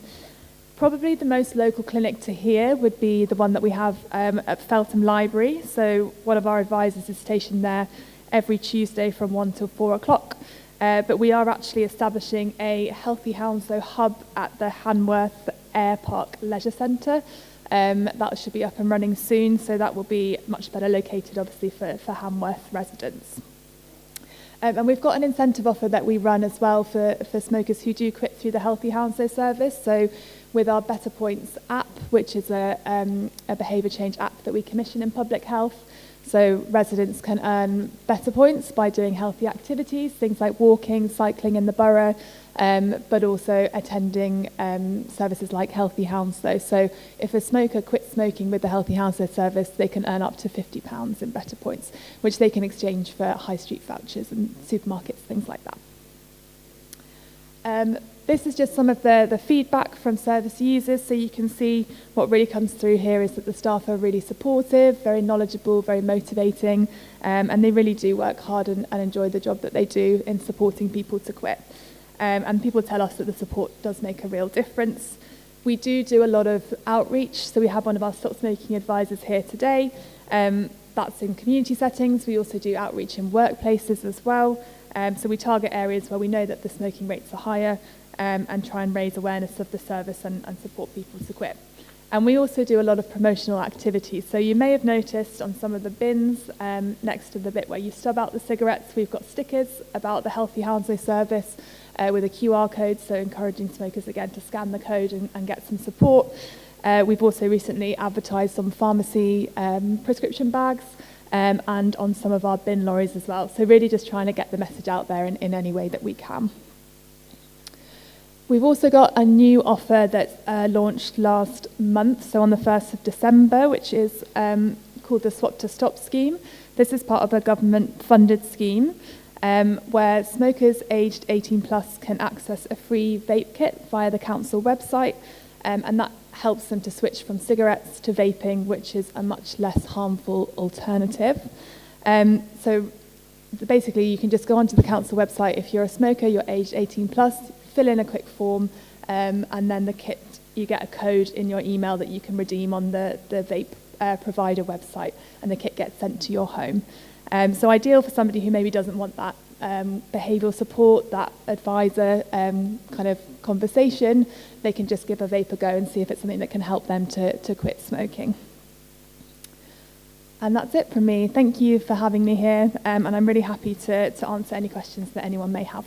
Probably the most local clinic to here would be the one that we have at Feltham Library. So one of our advisors is stationed there every Tuesday from 1 till 4 o'clock. But we are actually establishing a Healthy Hounslow hub at the Hanworth Air Park Leisure Centre. That should be up and running soon, so that will be much better located, obviously, for Hanworth residents. And we've got an incentive offer that we run as well for smokers who do quit through the Healthy Hounslow service. So with our Better Points app, which is a behaviour change app that we commission in public health. So residents can earn better points by doing healthy activities, things like walking, cycling in the borough, but also attending services like Healthy Hounslow. So if a smoker quits smoking with the Healthy Hounslow service, they can earn up to £50 in better points, which they can exchange for high street vouchers and supermarkets, things like that. This is just some of the feedback from service users, so you can see what really comes through here is that the staff are really supportive, very knowledgeable, very motivating, and they really do work hard and enjoy the job that they do in supporting people to quit. And people tell us that the support does make a real difference. We do a lot of outreach, so we have one of our stop smoking advisors here today. That's in community settings. We also do outreach in workplaces as well. So we target areas where we know that the smoking rates are higher, and try and raise awareness of the service and support people to quit. And we also do a lot of promotional activities. So you may have noticed on some of the bins next to the bit where you stub out the cigarettes, we've got stickers about the Healthy Hounslow service with a QR code, so encouraging smokers again to scan the code and get some support. We've also recently advertised on pharmacy prescription bags and on some of our bin lorries as well. So really just trying to get the message out there in any way that we can. We've also got a new offer that launched last month, so on the 1st of December, which is called the Swap to Stop scheme. This is part of a government-funded scheme where smokers aged 18 plus can access a free vape kit via the council website, and that helps them to switch from cigarettes to vaping, which is a much less harmful alternative. So basically, you can just go onto the council website. If you're a smoker, you're aged 18 plus, fill in a quick form, and then the kit, you get a code in your email that you can redeem on the vape provider website, and the kit gets sent to your home. So ideal for somebody who maybe doesn't want that behavioural support, that advisor kind of conversation. They can just give a vape a go and see if it's something that can help them to quit smoking. And that's it from me. Thank you for having me here, and I'm really happy to answer any questions that anyone may have.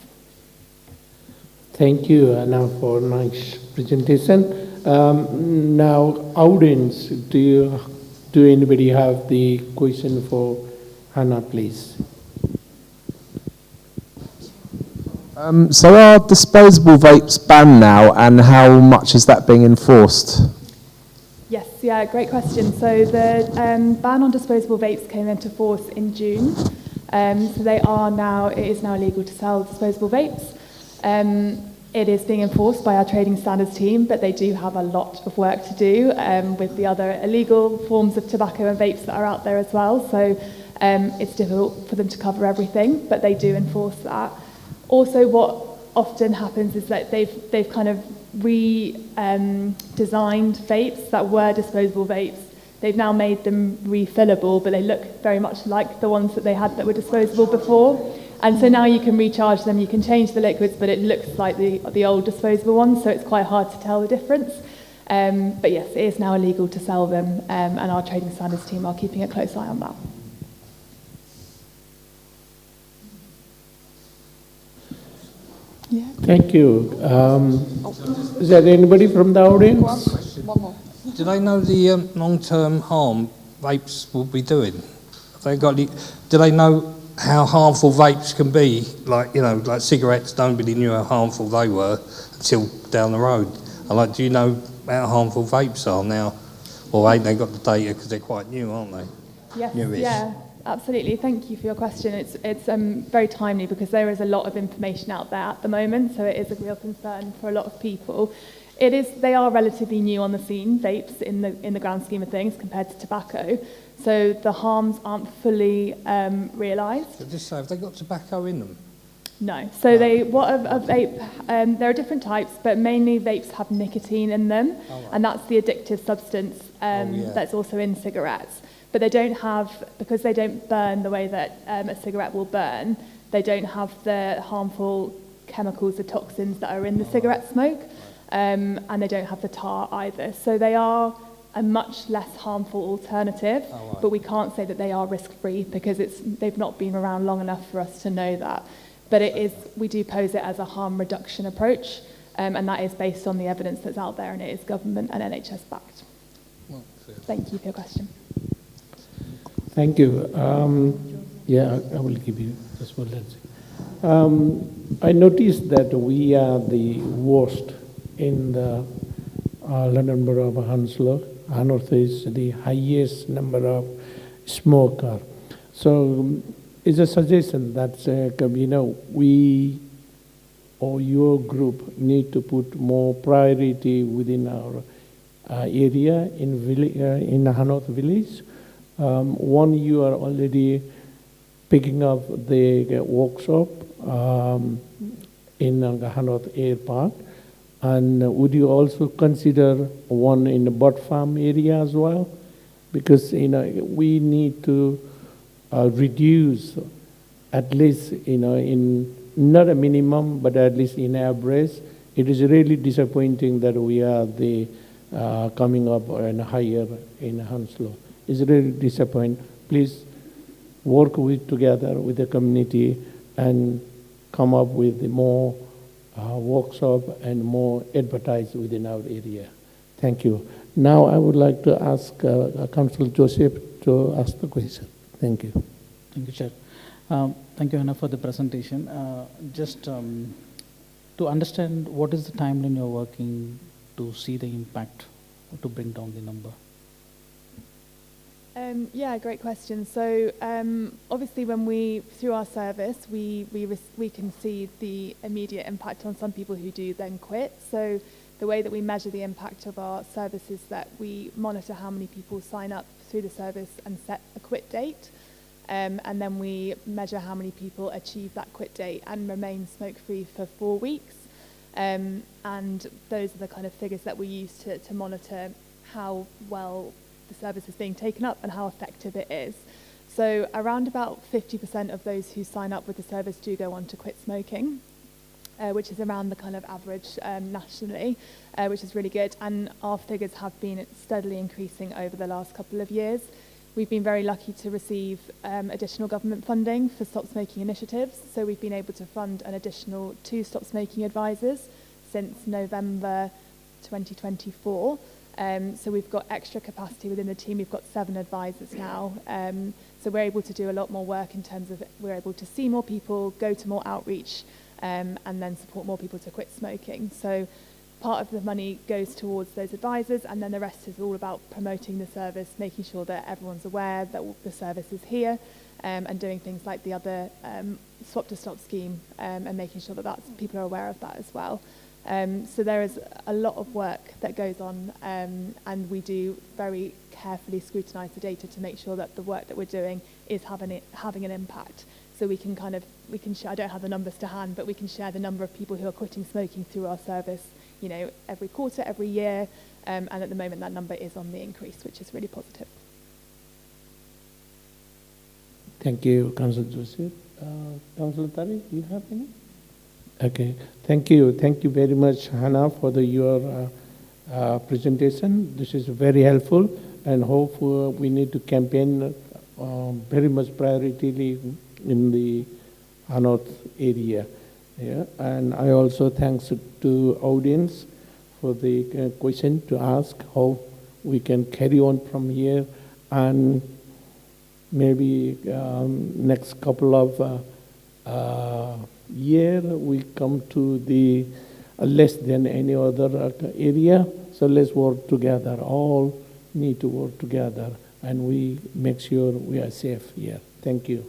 Thank you, Anna, for nice presentation. Now, audience, do anybody have the question for Hannah, please? So are disposable vapes banned now, and how much is that being enforced? Yes, yeah, great question. So the ban on disposable vapes came into force in June. So it is now illegal to sell disposable vapes. It is being enforced by our trading standards team, but they do have a lot of work to do with the other illegal forms of tobacco and vapes that are out there as well. So it's difficult for them to cover everything, but they do enforce that. Also, what often happens is that they've kind of redesigned vapes that were disposable vapes. They've now made them refillable, but they look very much like the ones that they had that were disposable before. And so now you can recharge them, you can change the liquids, but it looks like the old disposable ones, so it's quite hard to tell the difference. But yes, it is now illegal to sell them, and our trading standards team are keeping a close eye on that. Yeah. Thank you. Is there anybody from the audience? One more. Do they know the long-term harm vapes will be doing? Do they know how harmful vapes can be? Like cigarettes, nobody knew how harmful they were until down the road. And do you know how harmful vapes are now? Or ain't they got the data because they're quite new, aren't they? Yes, Newish. yeah, absolutely. Thank you for your question. It's very timely because there is a lot of information out there at the moment, so it is a real concern for a lot of people. They are relatively new on the scene, vapes, in the grand scheme of things compared to tobacco. So the harms aren't fully realised. So just say, have they got tobacco in them? No. So a vape, there are different types, but mainly vapes have nicotine in them, and that's the addictive substance that's also in cigarettes. But they don't have, because they don't burn the way that a cigarette will burn, they don't have the harmful chemicals, the toxins that are in the cigarette smoke, and they don't have the tar either. So they are a much less harmful alternative, but we can't say that they are risk-free because they've not been around long enough for us to know that. But we do pose it as a harm reduction approach, and that is based on the evidence that's out there, and it is government and NHS backed. Thank you for your question. Thank you. Yeah, I will give you this one. I noticed that we are the worst in the London Borough of Hounslow. Hanworth is the highest number of smoker. So it's a suggestion that we or your group need to put more priority within our area in Hanworth village. One, you are already picking up the workshop in Hanworth Air Park. And would you also consider one in the bird farm area as well? Because we need to reduce at least in not a minimum, but at least in average. It is really disappointing that we are the coming up and higher in Hounslow. It's really disappointing. Please work together with the community and come up with more workshop and more advertise within our area. Thank you. Now I would like to ask Councillor Joseph to ask the question. Thank you. Thank you, Chair. Thank you, Hannah, for the presentation. Just to understand, what is the timeline you're working to see the impact to bring down the number? Yeah, great question. So obviously through our service, we can see the immediate impact on some people who do then quit. So the way that we measure the impact of our service is that we monitor how many people sign up through the service and set a quit date. And then we measure how many people achieve that quit date and remain smoke-free for 4 weeks. And those are the kind of figures that we use to monitor how well the service is being taken up and how effective it is. So around about 50% of those who sign up with the service do go on to quit smoking, which is around the kind of average nationally, which is really good. And our figures have been steadily increasing over the last couple of years. We've been very lucky to receive additional government funding for stop smoking initiatives. So we've been able to fund an additional 2 stop smoking advisors since November 2024. So we've got extra capacity within the team. We've got 7 advisors now. So we're able to do a lot more work in terms of we're able to see more people, go to more outreach, and then support more people to quit smoking. So part of the money goes towards those advisors, and then the rest is all about promoting the service, making sure that everyone's aware that the service is here, and doing things like the other swap to stop scheme, and making sure that people are aware of that as well. So there is a lot of work that goes on, and we do very carefully scrutinise the data to make sure that the work that we're doing is having an impact. So we can share, I don't have the numbers to hand, but we can share the number of people who are quitting smoking through our service, every quarter, every year, and at the moment that number is on the increase, which is really positive. Thank you, Councillor Joseph. Councillor Tariq, do you have any? Okay, thank you. Thank you very much, Hannah, for your presentation. This is very helpful, and hope we need to campaign very much priority in the Hanworth area. Yeah, and I also thanks to audience for the question to ask how we can carry on from here, and maybe next couple of year we come to the less than any other area. So So let's work together. All need to work together, and we make sure we are safe here. Thank you.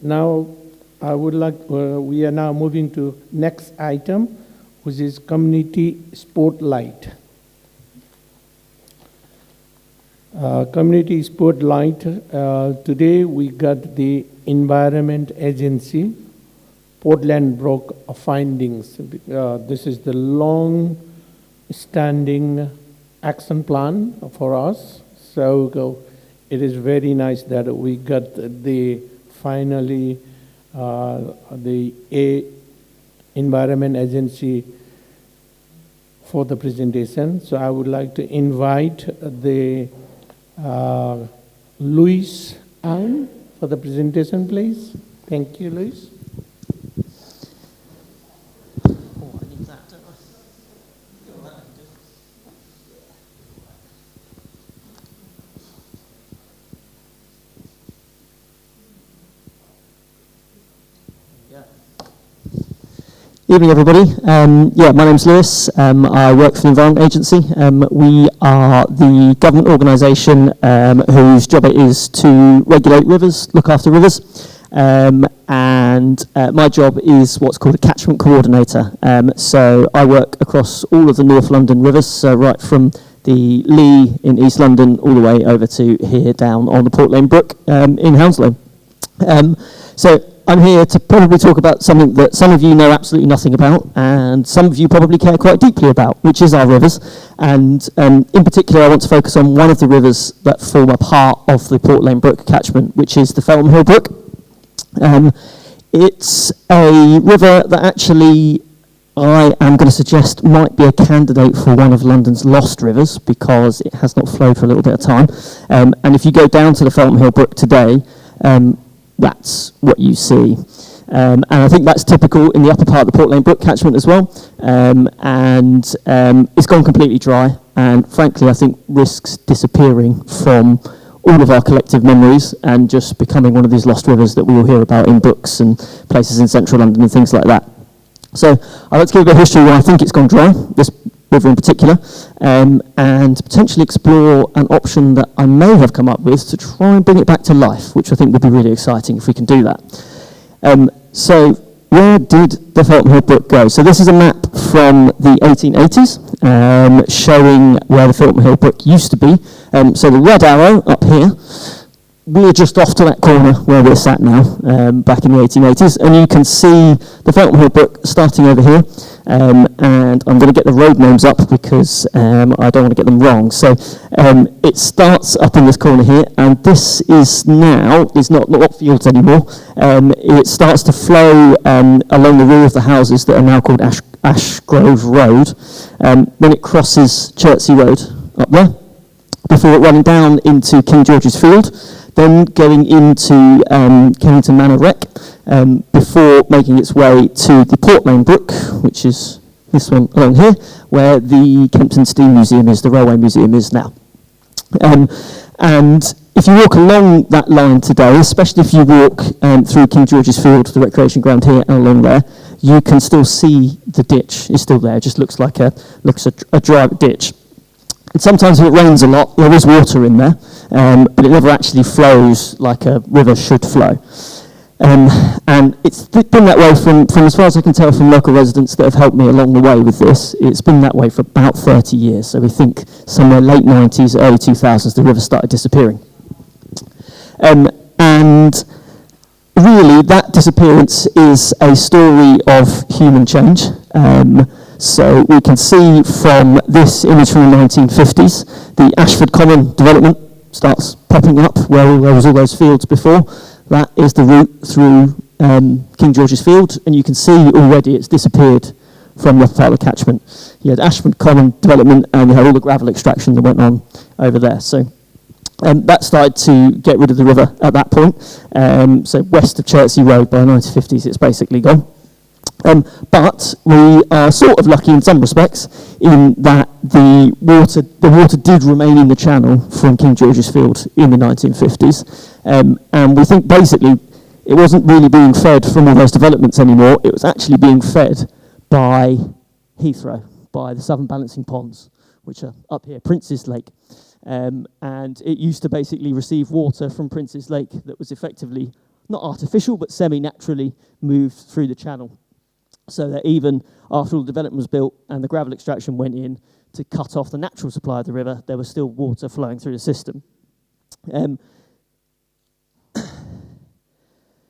Now, I would like, we are now moving to next item, which is community spotlight. Community spotlight. Today we got the Environment Agency Portland Brook findings. This is the long-standing action plan for us. So it is very nice that we got the finally the Environment Agency for the presentation. So I would like to invite the Luis Allen for the presentation, please. Thank you, Luis. Evening, everybody. My name's Lewis. I work for the Environment Agency. We are the government organisation whose job it is to regulate rivers, look after rivers, and my job is what's called a catchment coordinator. So I work across all of the North London rivers, so right from the Lee in East London all the way over to here down on the Port Lane Brook in Hounslow. So I'm here to probably talk about something that some of you know absolutely nothing about, and some of you probably care quite deeply about, which is our rivers. And in particular, I want to focus on one of the rivers that form a part of the Port Lane Brook catchment, which is the Feltham Hill Brook. It's a river that actually I am going to suggest might be a candidate for one of London's lost rivers, because it has not flowed for a little bit of time. And if you go down to the Feltham Hill Brook today, that's what you see. And I think that's typical in the upper part of the Port Lane Brook catchment as well. It's gone completely dry, and frankly I think risks disappearing from all of our collective memories and just becoming one of these lost rivers that we will hear about in books and places in central London and things like that. So I'd like to give a bit of history why I think it's gone dry, this river in particular, and potentially explore an option that I may have come up with to try and bring it back to life, which I think would be really exciting if we can do that. So where did the Feltham Hill Brook go? So this is a map from the 1880s showing where the Feltham Hill Brook used to be. So the red arrow up here, we're just off to that corner where we're sat now, back in the 1880s, and you can see the Feltham Hill Brook starting over here, and I'm going to get the road names up because I don't want to get them wrong. So it starts up in this corner here, and this is now, it's not fields anymore, it starts to flow along the rear of the houses that are now called Ashgrove Road, when it crosses Chertsey Road up there, before it running down into King George's Field, then going into Kennington Manor Wreck, before making its way to the Port Lane Brook, which is this one along here, where the Kempton Steam Museum is, the railway museum is now. And if you walk along that line today, especially if you walk through King George's Field, the recreation ground here and along there, you can still see the ditch is still there. It just looks like a dry ditch. And sometimes if it rains a lot, there is water in there, but it never actually flows like a river should flow. And it's been that way from as far as I can tell from local residents that have helped me along the way with this. It's been that way for about 30 years. So we think somewhere late 90s, early 2000s, the river started disappearing. And really, that disappearance is a story of human change. So we can see from this image from the 1950s, the Ashford Common development starts popping up where there was all those fields before. That is the route through King George's Field, and you can see already it's disappeared from the part of the catchment. You had Ashford Common development, and you had all the gravel extraction that went on over there. So that started to get rid of the river at that point. So west of Chertsey Road, by the 1950s, it's basically gone. But we are sort of lucky in some respects in that the water did remain in the channel from King George's Field in the 1950s. And we think basically it wasn't really being fed from all those developments anymore. It was actually being fed by Heathrow by the Southern Balancing Ponds, which are up here, Prince's Lake. And it used to basically receive water from Prince's Lake that was effectively not artificial, but semi-naturally moved through the channel. So that even after all the development was built and the gravel extraction went in to cut off the natural supply of the river, there was still water flowing through the system.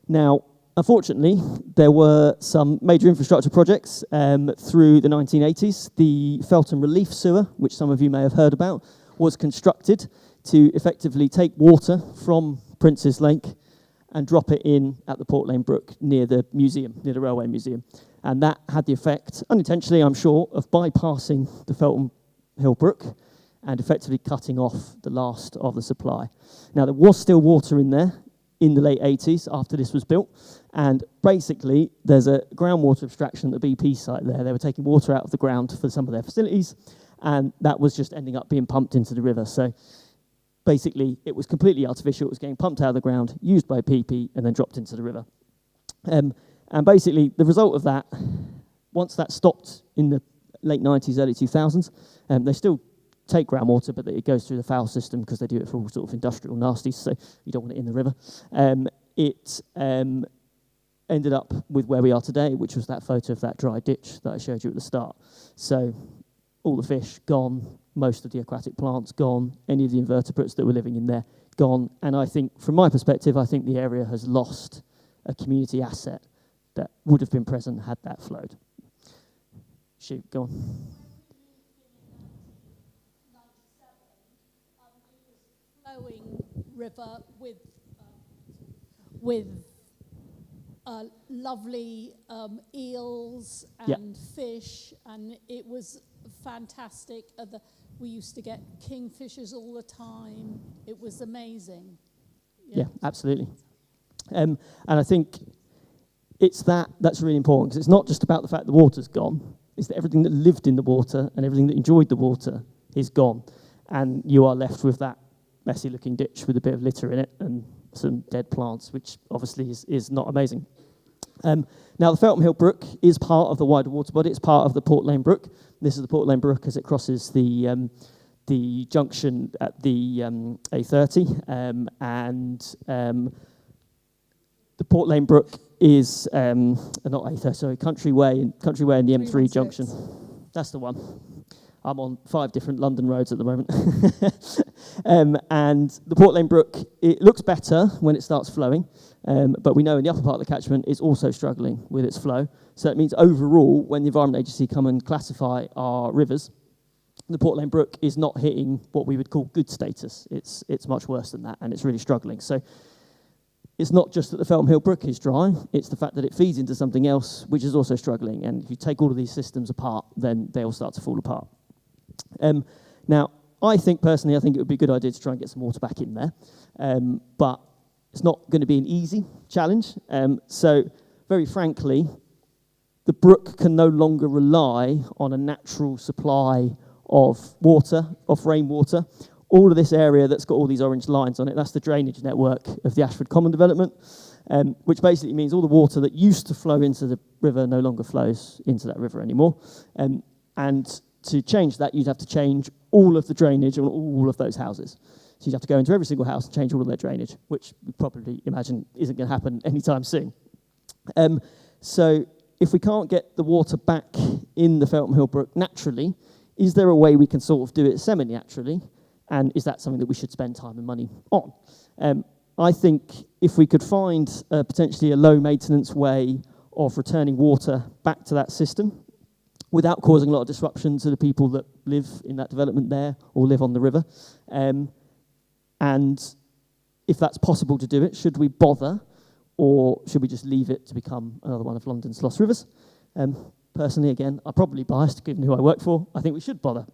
Now, unfortunately, there were some major infrastructure projects through the 1980s. The Felton Relief Sewer, which some of you may have heard about, was constructed to effectively take water from Prince's Lake and drop it in at the Port Lane Brook near the museum, near the Railway Museum. And that had the effect, unintentionally I'm sure, of bypassing the Felton Hill Brook and effectively cutting off the last of the supply. Now, there was still water in there in the late 80s after this was built, and basically there's a groundwater abstraction at the BP site there. They were taking water out of the ground for some of their facilities, and that was just ending up being pumped into the river. So basically, it was completely artificial. It was getting pumped out of the ground, used by PP, and then dropped into the river. And basically, the result of that, once that stopped in the late 90s, early 2000s, they still take groundwater, but it goes through the foul system because they do it for all sort of industrial nasties, so you don't want it in the river. It ended up with where we are today, which was that photo of that dry ditch that I showed you at the start. So all the fish gone, most of the aquatic plants gone, any of the invertebrates that were living in there gone. And I think, from my perspective, I think the area has lost a community asset that would have been present had that flowed. Shoot, go on. Flowing river with lovely eels and fish, and it was fantastic. We used to get kingfishers all the time. It was amazing. Yeah, absolutely. And I think it's that's really important, because it's not just about the fact the water's gone. It's that everything that lived in the water and everything that enjoyed the water is gone, and you are left with that messy-looking ditch with a bit of litter in it and some dead plants, which obviously is not amazing. Now, the Felton Hill Brook is part of the wider water body. It's part of the Port Lane Brook. This is the Port Lane Brook as it crosses the junction at the A30, the Port Lane Brook is not A30, sorry, Country Way in the M3 junction. That's the one. I'm on 5 different London roads at the moment. And the Port Lane Brook, it looks better when it starts flowing, but we know in the upper part of the catchment it's also struggling with its flow. So it means overall, when the Environment Agency come and classify our rivers, the Port Lane Brook is not hitting what we would call good status. It's much worse than that, and it's really struggling. So it's not just that the Felton Hill Brook is dry, it's the fact that it feeds into something else which is also struggling. And if you take all of these systems apart, then they all start to fall apart. Now, I think personally it would be a good idea to try and get some water back in there, but it's not going to be an easy challenge. So, very frankly, the brook can no longer rely on a natural supply of water, of rainwater. All of this area that's got all these orange lines on it, that's the drainage network of the Ashford Common development, which basically means all the water that used to flow into the river no longer flows into that river anymore. And to change that, you'd have to change all of the drainage on all of those houses. So you'd have to go into every single house and change all of their drainage, which we probably imagine isn't going to happen anytime soon. So if we can't get the water back in the Felton Hill Brook naturally, is there a way we can sort of do it semi-naturally? And is that something that we should spend time and money on? I think if we could find potentially a low-maintenance way of returning water back to that system, without causing a lot of disruption to the people that live in that development there or live on the river. And if that's possible to do it, should we bother, or should we just leave it to become another one of London's lost rivers? Personally, again, I'm probably biased given who I work for. I think we should bother.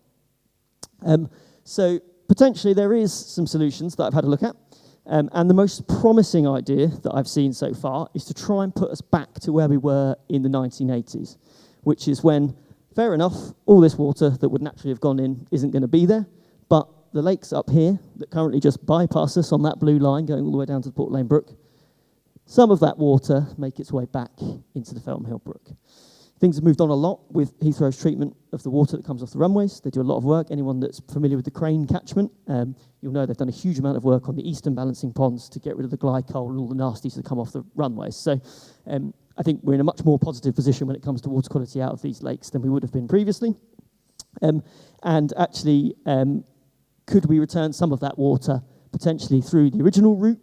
So potentially there is some solutions that I've had a look at. And the most promising idea that I've seen so far is to try and put us back to where we were in the 1980s, which is when, fair enough, all this water that would naturally have gone in isn't going to be there, but the lakes up here that currently just bypass us on that blue line going all the way down to the Port Lane Brook, some of that water make its way back into the Felton Hill Brook. Things have moved on a lot with Heathrow's treatment of the water that comes off the runways. They do a lot of work. Anyone that's familiar with the Crane catchment, you'll know they've done a huge amount of work on the eastern balancing ponds to get rid of the glycol and all the nasties that come off the runways. So I think we're in a much more positive position when it comes to water quality out of these lakes than we would have been previously. And actually, could we return some of that water potentially through the original route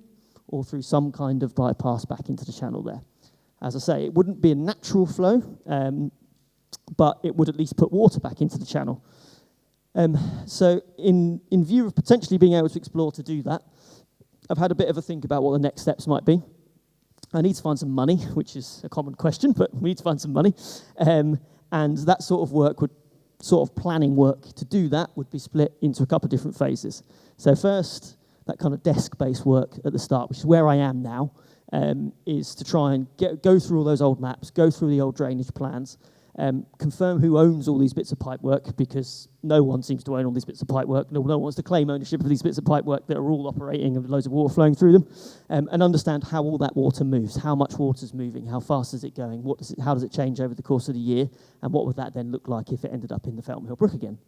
or through some kind of bypass back into the channel there? As I say, it wouldn't be a natural flow, but it would at least put water back into the channel. So in view of potentially being able to explore to do that, I've had a bit of a think about what the next steps might be. I need to find some money, which is a common question, but we need to find some money. And that sort of work sort of planning work to do that would be split into a couple of different phases. So first, that kind of desk-based work at the start, which is where I am now, is to try and go through all those old maps, go through the old drainage plans, confirm who owns all these bits of pipework, because no one seems to own all these bits of pipework. No one wants to claim ownership of these bits of pipework that are all operating and loads of water flowing through them, and understand how all that water moves, how much water's moving, how fast is it going, how does it change over the course of the year, and what would that then look like if it ended up in the Feltham Hill Brook again.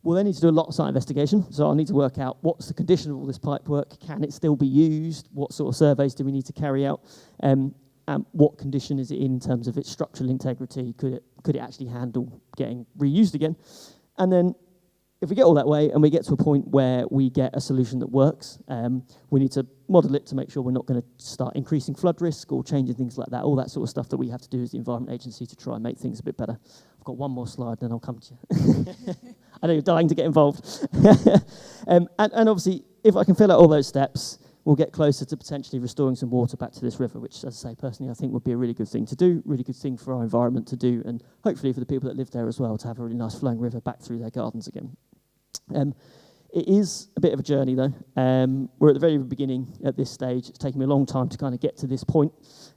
We'll then need to do a lot of site investigation, so I'll need to work out what's the condition of all this pipework, can it still be used, what sort of surveys do we need to carry out, and what condition is it in terms of its structural integrity, could it actually handle getting reused again. And then if we get all that way and we get to a point where we get a solution that works, we need to model it to make sure we're not going to start increasing flood risk or changing things like that, all that sort of stuff that we have to do as the Environment Agency to try and make things a bit better. I've got one more slide, then I'll come to you. I know you're dying to get involved. And obviously, if I can fill out all those steps, we'll get closer to potentially restoring some water back to this river, which, as I say, personally, I think would be a really good thing to do, really good thing for our environment to do, and hopefully for the people that live there as well, to have a really nice flowing river back through their gardens again. It is a bit of a journey, though. We're at the very beginning at this stage. It's taken me a long time to kind of get to this point.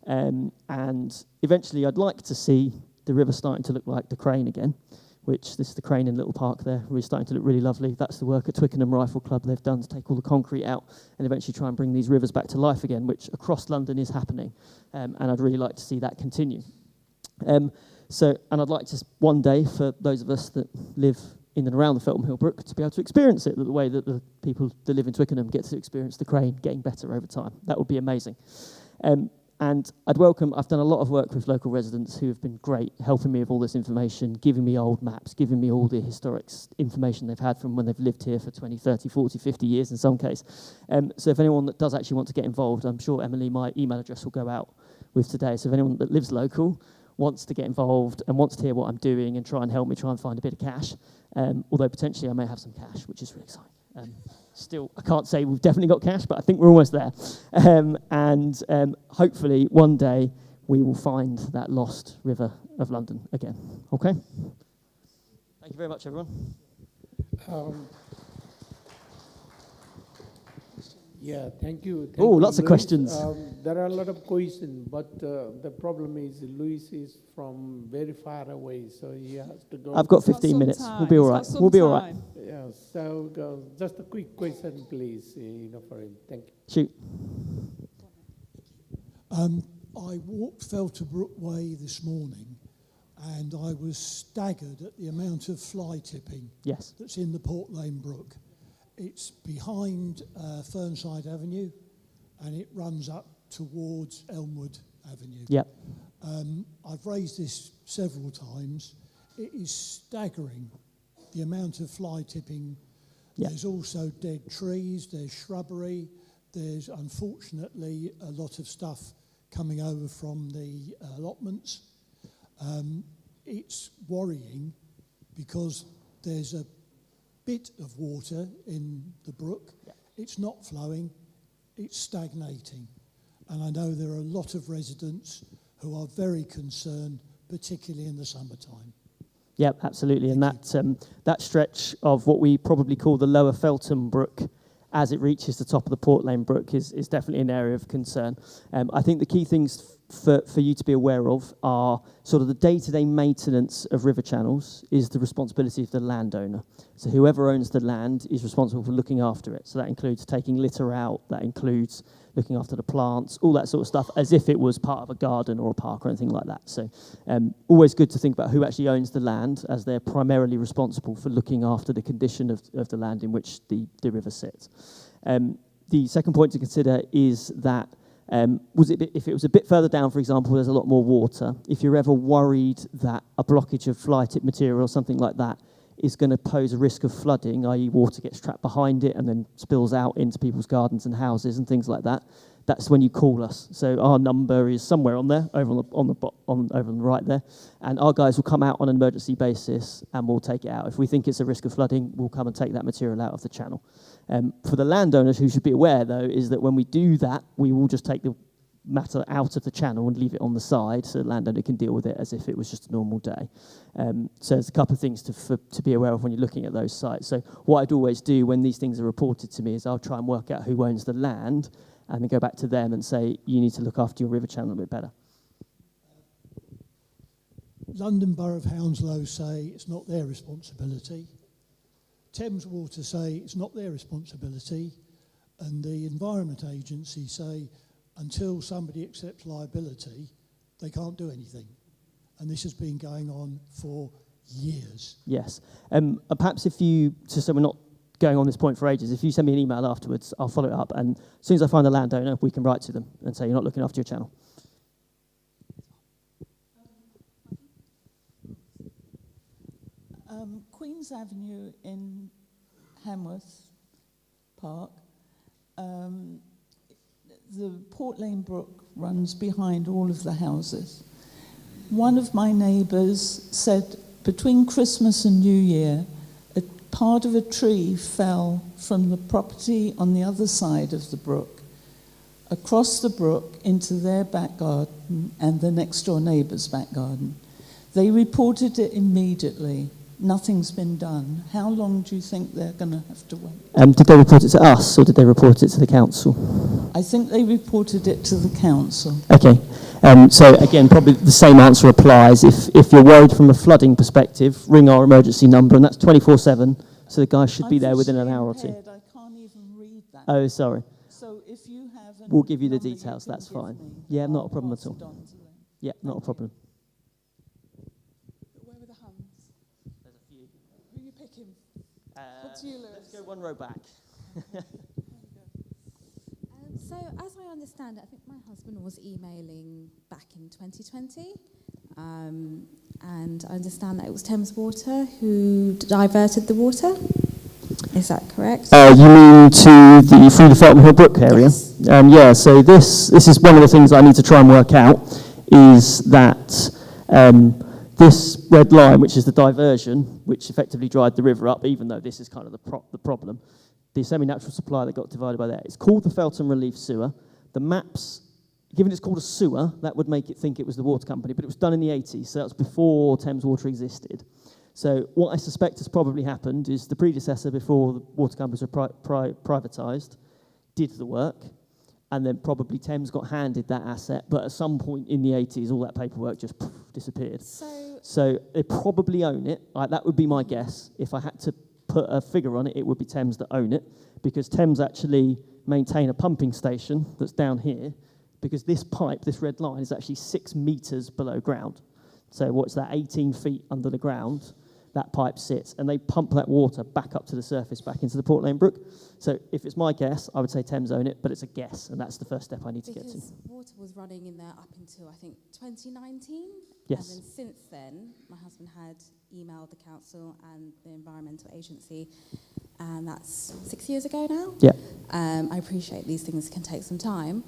And eventually, I'd like to see the river starting to look like the Crane again, which this is the Crane in Little Park there, really starting to look really lovely. That's the work at Twickenham Rifle Club they've done to take all the concrete out and eventually try and bring these rivers back to life again, which across London is happening. And I'd really like to see that continue. And I'd like to one day, for those of us that live in and around the Feltham Hill Brook, to be able to experience it the way that the people that live in Twickenham get to experience the Crane getting better over time. That would be amazing. And I've done a lot of work with local residents who have been great, helping me with all this information, giving me old maps, giving me all the historic information they've had from when they've lived here for 20, 30, 40, 50 years in some case. So if anyone that does actually want to get involved, I'm sure, Emily, my email address will go out with today. So if anyone that lives local wants to get involved and wants to hear what I'm doing and try and help me try and find a bit of cash, although potentially I may have some cash, which is really exciting. Still, I can't say we've definitely got cash, but I think we're almost there. And hopefully one day we will find that lost river of London again. Okay? Thank you very much, everyone. Yeah, thank you. Oh, lots of questions. There are a lot of questions, but the problem is Louis is from very far away, so he has to go. I've got 15 minutes. We'll be all right. We'll be all right. Yeah, so just a quick question, please, for him. Thank you. Shoot. I walked Feltham Brook Way this morning, and I was staggered at the amount of fly tipping that's in the Port Lane Brook. It's behind Fernside Avenue, and it runs up towards Elmwood Avenue. Yep. I've raised this several times. It is staggering, the amount of fly tipping. Yep. There's also dead trees, there's shrubbery, there's unfortunately a lot of stuff coming over from the allotments. It's worrying because there's a bit of water in the brook. Yeah. It's not flowing, it's stagnating. And I know there are a lot of residents who are very concerned, particularly in the summertime. Yep, absolutely. And that stretch of what we probably call the lower Feltham Brook, as it reaches the top of the Port Lane Brook, is definitely an area of concern. I think the key things for you to be aware of are sort of the day-to-day maintenance of river channels is the responsibility of the landowner. So whoever owns the land is responsible for looking after it. So that includes taking litter out, that includes looking after the plants, all that sort of stuff, as if it was part of a garden or a park or anything like that. So always good to think about who actually owns the land, as they're primarily responsible for looking after the condition of the land in which the river sits. The second point to consider is that if it was a bit further down, for example, there's a lot more water. If you're ever worried that a blockage of fly tip material or something like that is going to pose a risk of flooding, i.e. water gets trapped behind it and then spills out into people's gardens and houses and things like that, that's when you call us. So our number is somewhere on there, over on the right there, and our guys will come out on an emergency basis and we'll take it out. If we think it's a risk of flooding, we'll come and take that material out of the channel. For the landowners, who should be aware, though, is that when we do that, we will just take the matter out of the channel and leave it on the side so the landowner can deal with it as if it was just a normal day. So there's a couple of things to be aware of when you're looking at those sites. So what I'd always do when these things are reported to me is I'll try and work out who owns the land and then go back to them and say, you need to look after your river channel a bit better. London Borough of Hounslow say it's not their responsibility. Thames Water say it's not their responsibility. And the Environment Agency say until somebody accepts liability, they can't do anything. And this has been going on for years. Yes. Perhaps if you, just so we're not going on this point for ages, if you send me an email afterwards, I'll follow it up. And as soon as I find the landowner, we can write to them and say, you're not looking after your channel. Queen's Avenue in Hanworth Park, the Port Lane Brook runs behind all of the houses. One of my neighbours said between Christmas and New Year, a part of a tree fell from the property on the other side of the brook, across the brook into their back garden and the next door neighbour's back garden. They reported it immediately. Nothing's been done. How long do you think they're going to have to wait? Did they report it to us or did they report it to the council? I think they reported it to the council. Okay. So again, probably the same answer applies. If you're worried from a flooding perspective, ring our emergency number, and that's 24/7. So the guy should be there within an hour or two. I can't even read that. Oh, sorry. So if you have, we'll give you the details. That's fine. Yeah, not a problem at all. Yeah, not a problem. Where were the hands? There's a few. Who are you picking? What's you, Lewis? Let's go one row back. So, as I understand it, I think my husband was emailing back in 2020, and I understand that it was Thames Water who diverted the water. Is that correct? You mean through the Feltham Hill Brook area? Yes. Yeah. So this is one of the things I need to try and work out is that this red line, which is the diversion, which effectively dried the river up, even though this is kind of the problem. The semi-natural supply that got divided by there. It's called the Feltham Relief Sewer. The maps, given it's called a sewer, that would make it think it was the water company, but it was done in the 80s, so that was before Thames Water existed. So what I suspect has probably happened is the predecessor, before the water companies were privatised, did the work, and then probably Thames got handed that asset, but at some point in the 80s, all that paperwork just disappeared. So they probably own it. That would be my guess. If I had to put a figure on it, it would be Thames that own it, because Thames actually maintain a pumping station that's down here, because this pipe, this red line, is actually 6 metres below ground. So what's that, 18 feet under the ground, that pipe sits, and they pump that water back up to the surface, back into the Port Lane Brook. So if it's my guess, I would say Thames own it, but it's a guess, and that's the first step I need to get to. Because water was running in there up until, I think, 2019. Yes. And then since then, my husband had emailed the council and the environmental agency, and that's 6 years ago now. Yeah. I appreciate these things can take some time.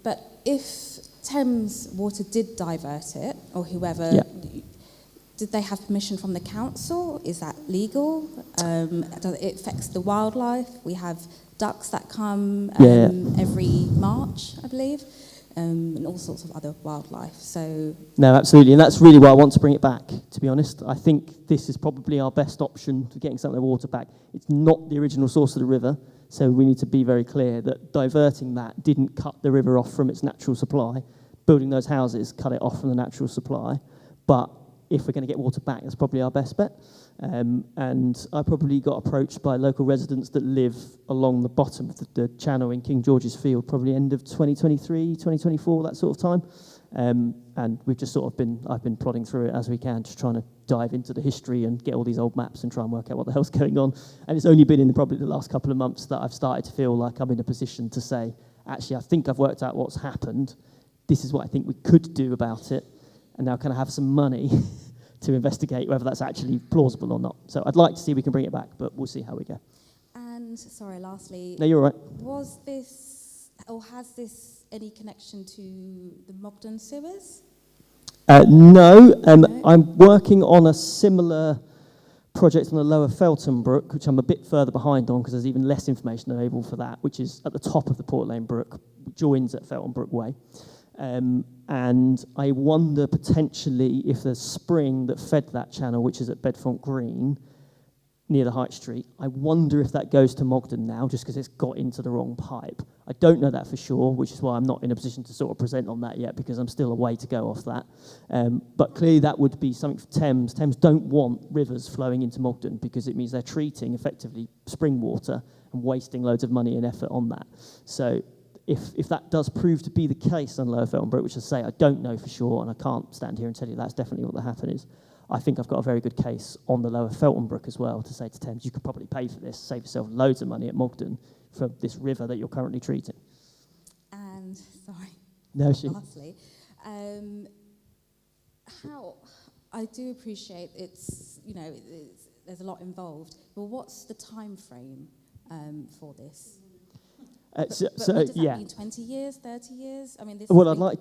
But if Thames Water did divert it, or whoever, did they have permission from the council? Is that legal? It affects the wildlife. We have ducks that come every March, I believe. And all sorts of other wildlife. So no, absolutely, and that's really why I want to bring it back, to be honest. I think this is probably our best option for getting some of the water back. It's not the original source of the river, So we need to be very clear that diverting that didn't cut the river off from its natural supply. Building those houses cut it off from the natural supply. But if we're going to get water back, that's probably our best bet. And I probably got approached by local residents that live along the bottom of the channel in King George's Field, probably end of 2023, 2024, that sort of time. And we've just sort of I've been plodding through it as we can, just trying to dive into the history and get all these old maps and try and work out what the hell's going on. And it's only been in probably the last couple of months that I've started to feel like I'm in a position to say, actually, I think I've worked out what's happened. This is what I think we could do about it. And now can I have some money to investigate whether that's actually plausible or not. So I'd like to see if we can bring it back, but we'll see how we go. And, sorry, lastly... No, you're all right. Was this, or has this any connection to the Mogden sewers? No. I'm working on a similar project on the Lower Felton Brook, which I'm a bit further behind on because there's even less information available for that, which is at the top of the Port Lane Brook, joins at Felton Brook Way. And I wonder potentially if the spring that fed that channel, which is at Bedfont Green, near the High Street, I wonder if that goes to Mogden now, just because it's got into the wrong pipe. I don't know that for sure, which is why I'm not in a position to sort of present on that yet, because I'm still a way to go off that. But clearly that would be something for Thames. Thames don't want rivers flowing into Mogden, because it means they're treating, effectively, spring water and wasting loads of money and effort on that. So if that does prove to be the case on Lower Felton Brook, which I say I don't know for sure, and I can't stand here and tell you that's definitely what the happen is, I think I've got a very good case on the Lower Felton Brook as well to say to Thames, you could probably pay for this, save yourself loads of money at Mogden for this river that you're currently treating. And, sorry, lastly, how, I do appreciate there's a lot involved, but what's the time frame for this? But does that mean 20 years, 30 years? I mean, this. Well, I'd like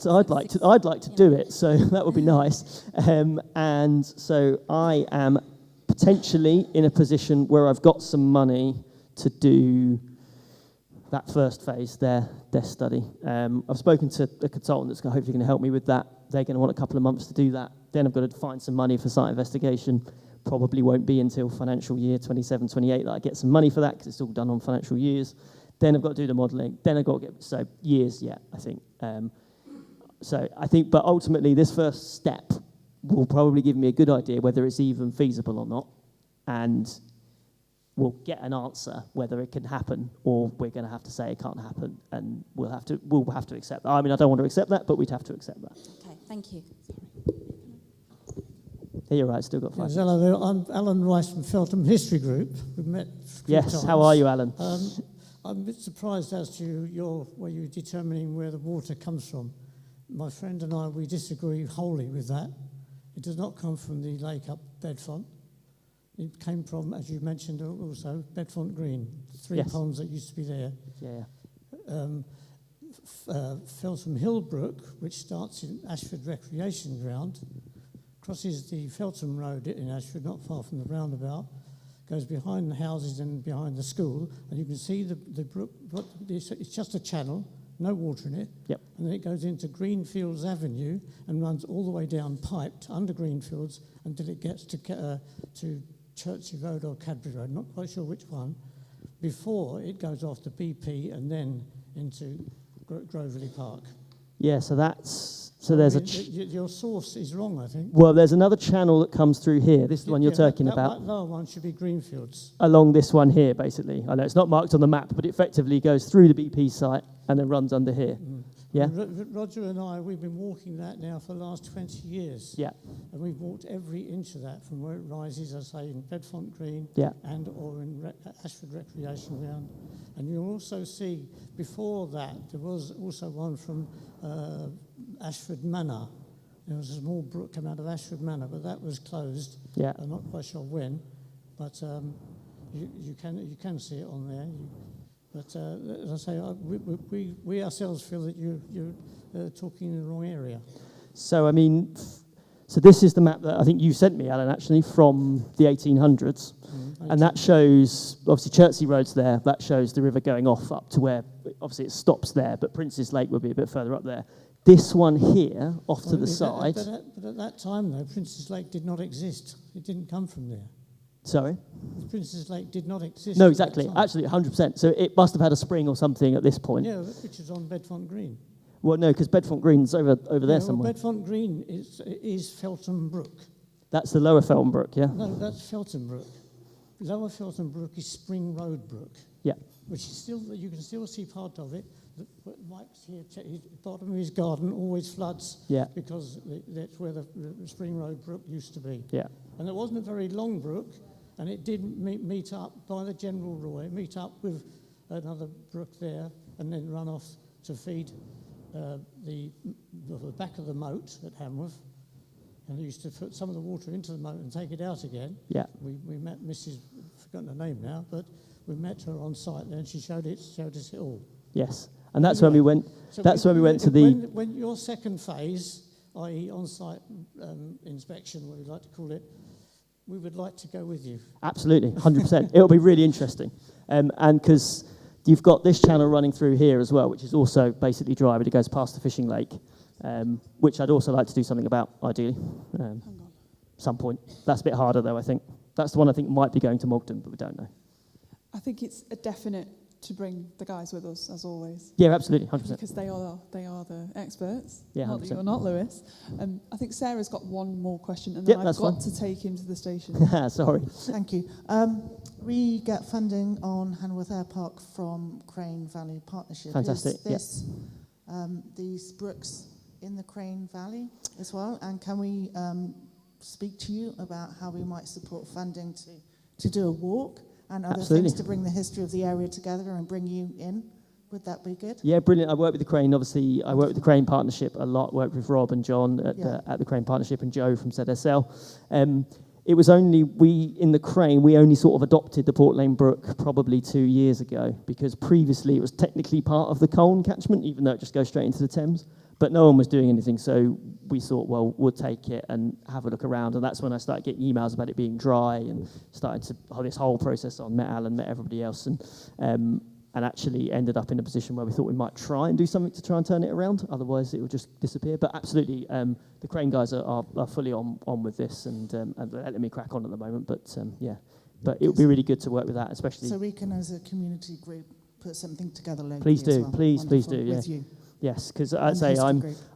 to do it, so that would be nice. And so I am potentially in a position where I've got some money to do that first phase, their study. I've spoken to a consultant that's hopefully going to help me with that. They're going to want a couple of months to do that. Then I've got to find some money for site investigation. Probably won't be until financial year 27, 28 that I get some money for that, because it's all done on financial years. Then I've got to do the modelling. Then I've got to get, so years yet, I think. But ultimately this first step will probably give me a good idea whether it's even feasible or not. And we'll get an answer whether it can happen, or we're going to have to say it can't happen, and we'll have to accept that. I mean, I don't want to accept that, but we'd have to accept that. Okay, thank you. Yeah, you're right, still got 5 Yes, hello there. I'm Alan Rice from Feltham History Group. We've met a few times. How are you, Alan? I'm a bit surprised as to where you're determining where the water comes from. My friend and I, we disagree wholly with that. It does not come from the lake up Bedfont. It came from, as you mentioned also, Bedfont Green, 3 ponds that used to be there. Feltham Hill Brook, which starts in Ashford Recreation Ground, crosses the Feltham Road in Ashford, not far from the roundabout, goes behind the houses and behind the school, and you can see the brook. It's just a channel, no water in it. Yep. And then it goes into Greenfields Avenue and runs all the way down, piped under Greenfields, until it gets to Chertsey Road or Cadbury Road, not quite sure which one, before it goes off to BP and then into Groveley Park. Yeah, so there's your source is wrong, I think. Well, there's another channel that comes through here. This is the one you're talking about. That lower one should be Greenfields. Along this one here, basically. I know it's not marked on the map, but it effectively goes through the BP site and then runs under here. Yeah. Roger and I, we've been walking that now for the last 20 years. Yeah. And we've walked every inch of that from where it rises, as I say, in Bedfont Green or in Ashford Recreation Ground. And you'll also see, before that, there was also one from Ashford Manor. There was a small brook come out of Ashford Manor, but that was closed. Yeah. I'm not quite sure when, but you can see it on there. But as I say, we ourselves feel that you're talking in the wrong area. So, I mean, this is the map that I think you sent me, Alan, actually, from the 1800s. And that shows, obviously, Chertsey Road's there. That shows the river going off up to where, obviously, it stops there, but Prince's Lake will be a bit further up there. This one here, to the side... But at that time, though, Prince's Lake did not exist. It didn't come from there. Sorry? Princess Lake did not exist. No, at exactly. that time. Absolutely, 100%. So it must have had a spring or something at this point. Yeah, which is on Bedfont Green. Well, no, because Bedfont Green's over there Well, somewhere. Bedfont Green is Felton Brook. That's the lower Felton Brook, yeah? No, that's Felton Brook. Lower Felton Brook is Spring Road Brook. Yeah. Which is still, you can still see part of it. Mike's here, his bottom of his garden always floods. Yeah. Because that's where the Spring Road Brook used to be. Yeah. And it wasn't a very long brook, and it did meet up by the General Roy, meet up with another brook there, and then run off to feed the back of the moat at Hanworth. And they used to put some of the water into the moat and take it out again. Yeah. We met Mrs. I've forgotten her name now, but we met her on site there, and she showed us it all. Yes. And that's when we went. So That's when we went to the. When your second phase, i.e., on-site inspection, what we'd like to call it, we would like to go with you. Absolutely, 100%. It'll be really interesting, and because you've got this channel running through here as well, which is also basically dry, but it goes past the fishing lake, which I'd also like to do something about, ideally, some point. That's a bit harder, though, I think. That's the one I think might be going to Mogden, but we don't know. I think it's a definite to bring the guys with us, as always. Yeah, absolutely, 100%. Because they are the experts. Yeah, 100%. Not that you're not, Lewis. I think Sarah's got one more question, and then I've got to take him to the station. Sorry. Thank you. We get funding on Hanworth Air Park from Crane Valley Partnership. Fantastic, Is this, these brooks in the Crane Valley as well? And can we speak to you about how we might support funding to do a walk and other things to bring the history of the area together and bring you in? Would that be good? Yeah, brilliant. I work with the Crane. Obviously, I work with the Crane Partnership a lot. Worked with Rob and John at the Crane Partnership and Joe from ZSL. It was only in the Crane, we only sort of adopted the Port Lane Brook probably 2 years ago, because previously it was technically part of the Colne catchment, even though it just goes straight into the Thames. But no one was doing anything, so we thought, well, we'll take it and have a look around. And that's when I started getting emails about it being dry and started to have this whole process on, met Alan, met everybody else, and actually ended up in a position where we thought we might try and do something to try and turn it around. Otherwise, it would just disappear. But absolutely, the Crane guys are fully on with this and letting me crack on at the moment. But yeah, but it would be really good to work with that, especially. So we can, as a community group, put something together locally. Please do, as well. please do. Yeah. With you. Yes, because I say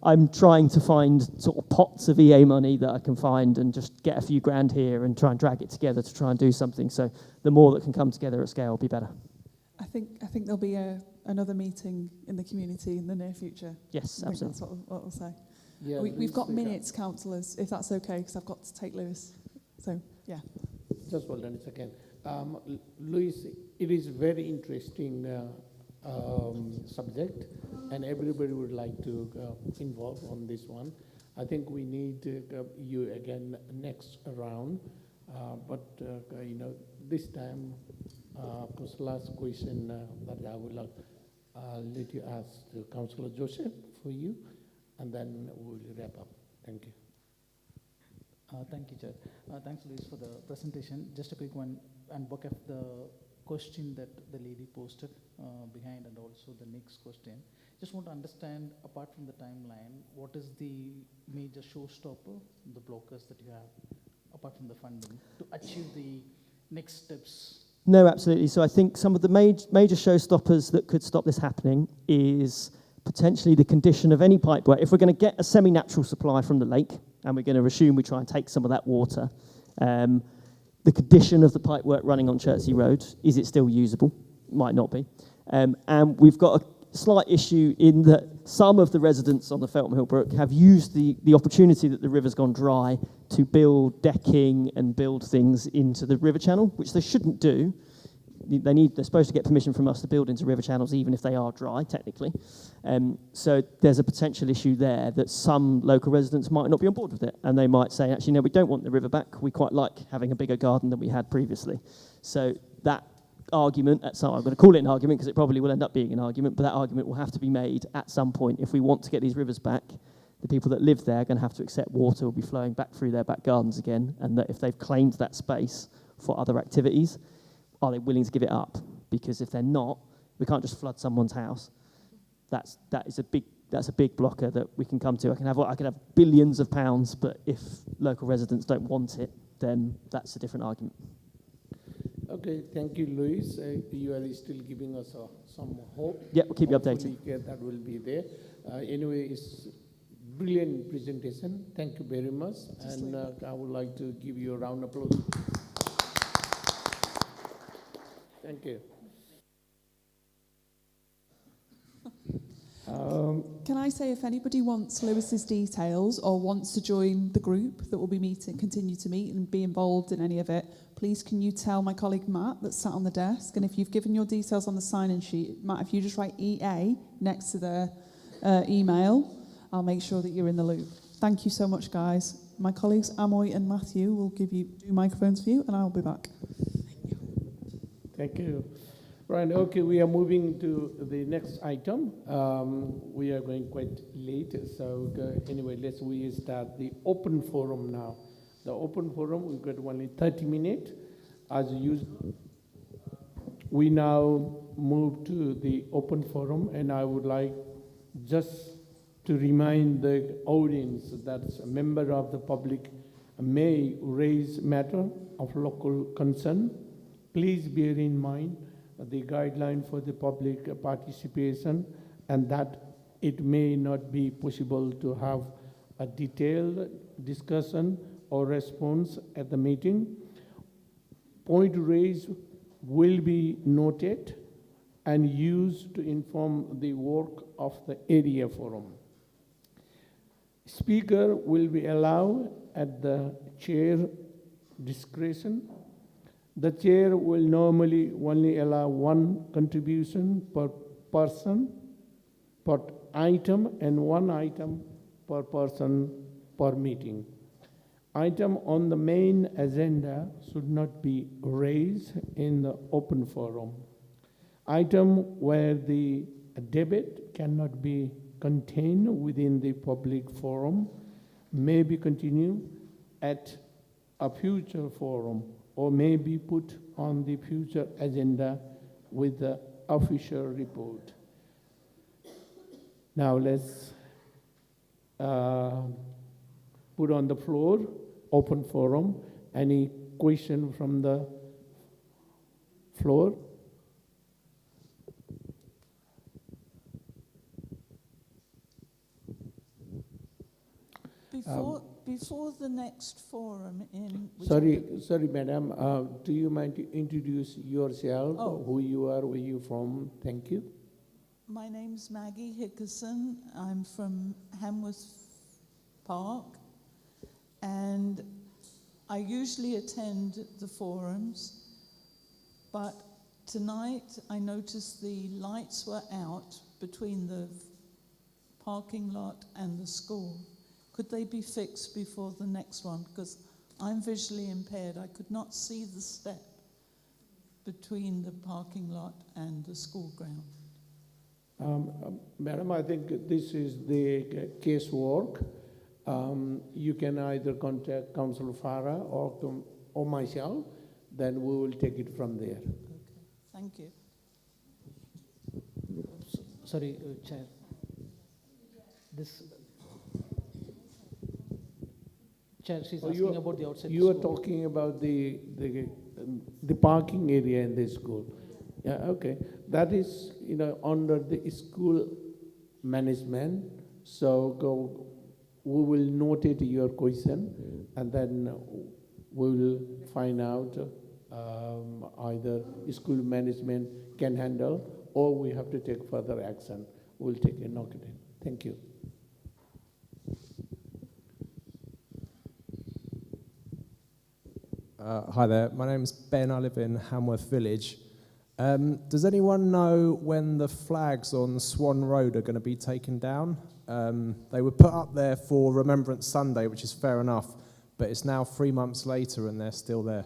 I'm trying to find sort of pots of EA money that I can find and just get a few grand here and try and drag it together to try and do something. So the more that can come together at scale, will be better. I think there'll be another meeting in the community in the near future. Yes, I think absolutely. that's what we'll say. Yeah, we've got minutes, councillors, if that's okay, because I've got to take Lewis. So, yeah. Just hold on a second. Louis, it is very interesting subject, and everybody would like to involve on this one. I think we need you again next round, but this time, of course, last question that I would like let you ask to Councillor Joseph for you, and then we'll wrap up. Thank you. Thank you, Chair. Thanks, Luis, for the presentation. Just a quick one, and back of the question that the lady posted behind, and also the next question. Just want to understand, apart from the timeline, what is the major showstopper, the blockers that you have, apart from the funding, to achieve the next steps? No, absolutely. So I think some of the major showstoppers that could stop this happening is potentially the condition of any pipework. If we're going to get a semi-natural supply from the lake, and we're going to assume we try and take some of that water, the condition of the pipework running on Chertsey Road, is it still usable? Might not be. And we've got a slight issue in that some of the residents on the Feltham Hill Brook have used the opportunity that the river's gone dry to build decking and build things into the river channel, which they shouldn't do. They're supposed to get permission from us to build into river channels, even if they are dry, technically. So there's a potential issue there that some local residents might not be on board with it, and they might say, actually, no, we don't want the river back. We quite like having a bigger garden than we had previously. So that argument, I'm going to call it an argument because it probably will end up being an argument, but that argument will have to be made at some point. If we want to get these rivers back, the people that live there are going to have to accept water will be flowing back through their back gardens again, and that if they've claimed that space for other activities, are they willing to give it up? Because if they're not, we can't just flood someone's house. That's a big blocker that we can come to. I can have billions of pounds, but if local residents don't want it, then that's a different argument. Okay, thank you, Luis. You are still giving us some hope. Yeah, we'll keep you Hopefully, updated. that will be there. Anyway, it's brilliant presentation. Thank you very much. And I would like to give you a round of applause. Thank you. Can I say, if anybody wants Lewis's details or wants to join the group that will be meeting, continue to meet and be involved in any of it, please can you tell my colleague Matt that's sat on the desk, and if you've given your details on the sign-in sheet, Matt, if you just write EA next to their email, I'll make sure that you're in the loop. Thank you so much, guys. My colleagues Amoy and Matthew will give you 2 microphones for you, and I'll be back. Thank you. Right, okay, we are moving to the next item. We are going quite late, so anyway, we start the open forum now. The open forum, we've got only 30 minutes. As usual, we now move to the open forum, and I would like just to remind the audience that a member of the public may raise matter of local concern. Please bear in mind the guideline for the public participation, and that it may not be possible to have a detailed discussion or response at the meeting. Point raised will be noted and used to inform the work of the area forum. Speaker will be allowed at the chair discretion. The chair will normally only allow 1 contribution per person, per item, and 1 item per person per meeting. Item on the main agenda should not be raised in the open forum. Item where the debate cannot be contained within the public forum may be continued at a future forum, or may be put on the future agenda with the official report. Now let's put on the floor, open forum. Any question from the floor? Before the next forum in... Sorry, madam. Do you mind to introduce yourself? Oh. Who you are, where you from? Thank you. My name's Maggie Hickerson. I'm from Hanworth Park, and I usually attend the forums, but tonight I noticed the lights were out between the parking lot and the school. Could they be fixed before the next one? Because I'm visually impaired. I could not see the step between the parking lot and the school ground. Madam, I think this is the casework. You can either contact Councillor Farah or myself, then we will take it from there. Okay, thank you. Sorry, Chair. Chair, she's asking about the outside. You are talking about the parking area in the school. Yeah, okay. That is, under the school management. So we will notate your question, and then we will find out either school management can handle, or we have to take further action. We'll take a note of it. Thank you. Hi there, my name's Ben, I live in Hanworth Village. Does anyone know when the flags on Swan Road are going to be taken down? They were put up there for Remembrance Sunday, which is fair enough, but it's now 3 months later and they're still there.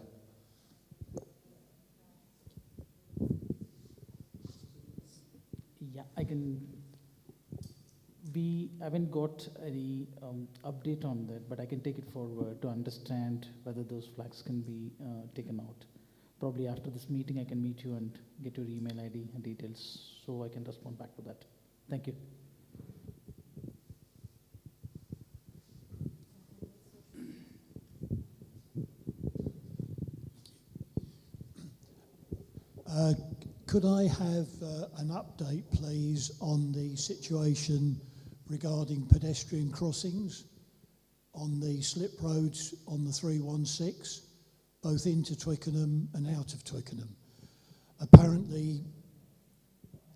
Yeah, we haven't got any update on that, but I can take it forward to understand whether those flags can be taken out. Probably after this meeting, I can meet you and get your email ID and details so I can respond back to that. Thank you. Could I have an update, please, on the situation regarding pedestrian crossings on the slip roads on the 316, both into Twickenham and out of Twickenham? Apparently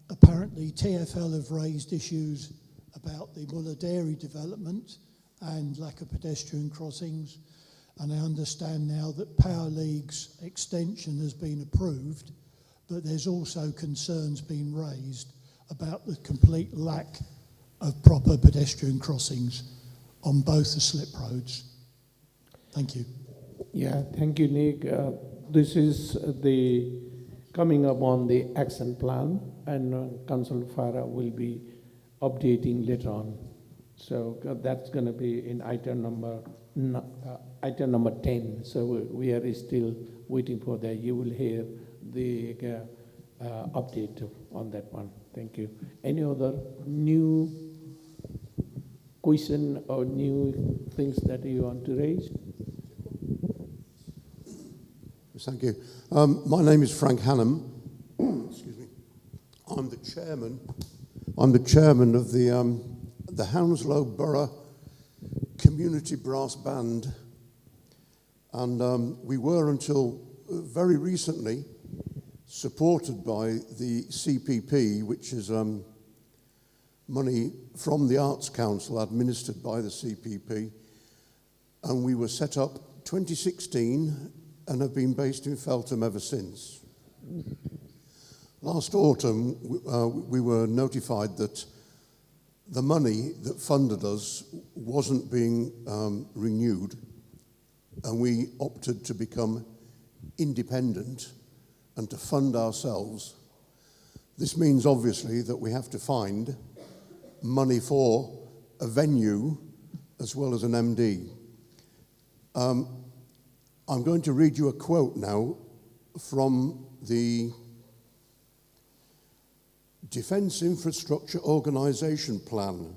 TfL have raised issues about the Muller Dairy development and lack of pedestrian crossings, and I understand now that Power League's extension has been approved, but there's also concerns being raised about the complete lack of proper pedestrian crossings on both the slip roads. Thank you. Yeah, thank you, Nick. This is the coming up on the action plan, and Councillor Farah will be updating later on. So that's going to be in item number 10. So we are still waiting for that. You will hear the update on that one. Thank you. Any other new question or new things that you want to raise? Thank you. My name is Frank Hannam. Excuse me. I'm the chairman of the Hounslow Borough Community Brass Band, and we were until very recently supported by the CPP, which is money from the Arts Council administered by the CPP, and we were set up 2016 and have been based in Feltham ever since. Last autumn, we were notified that the money that funded us wasn't being renewed, and we opted to become independent and to fund ourselves. This means obviously that we have to find money for a venue as well as an MD. I'm going to read you a quote now from the Defence Infrastructure Organisation Plan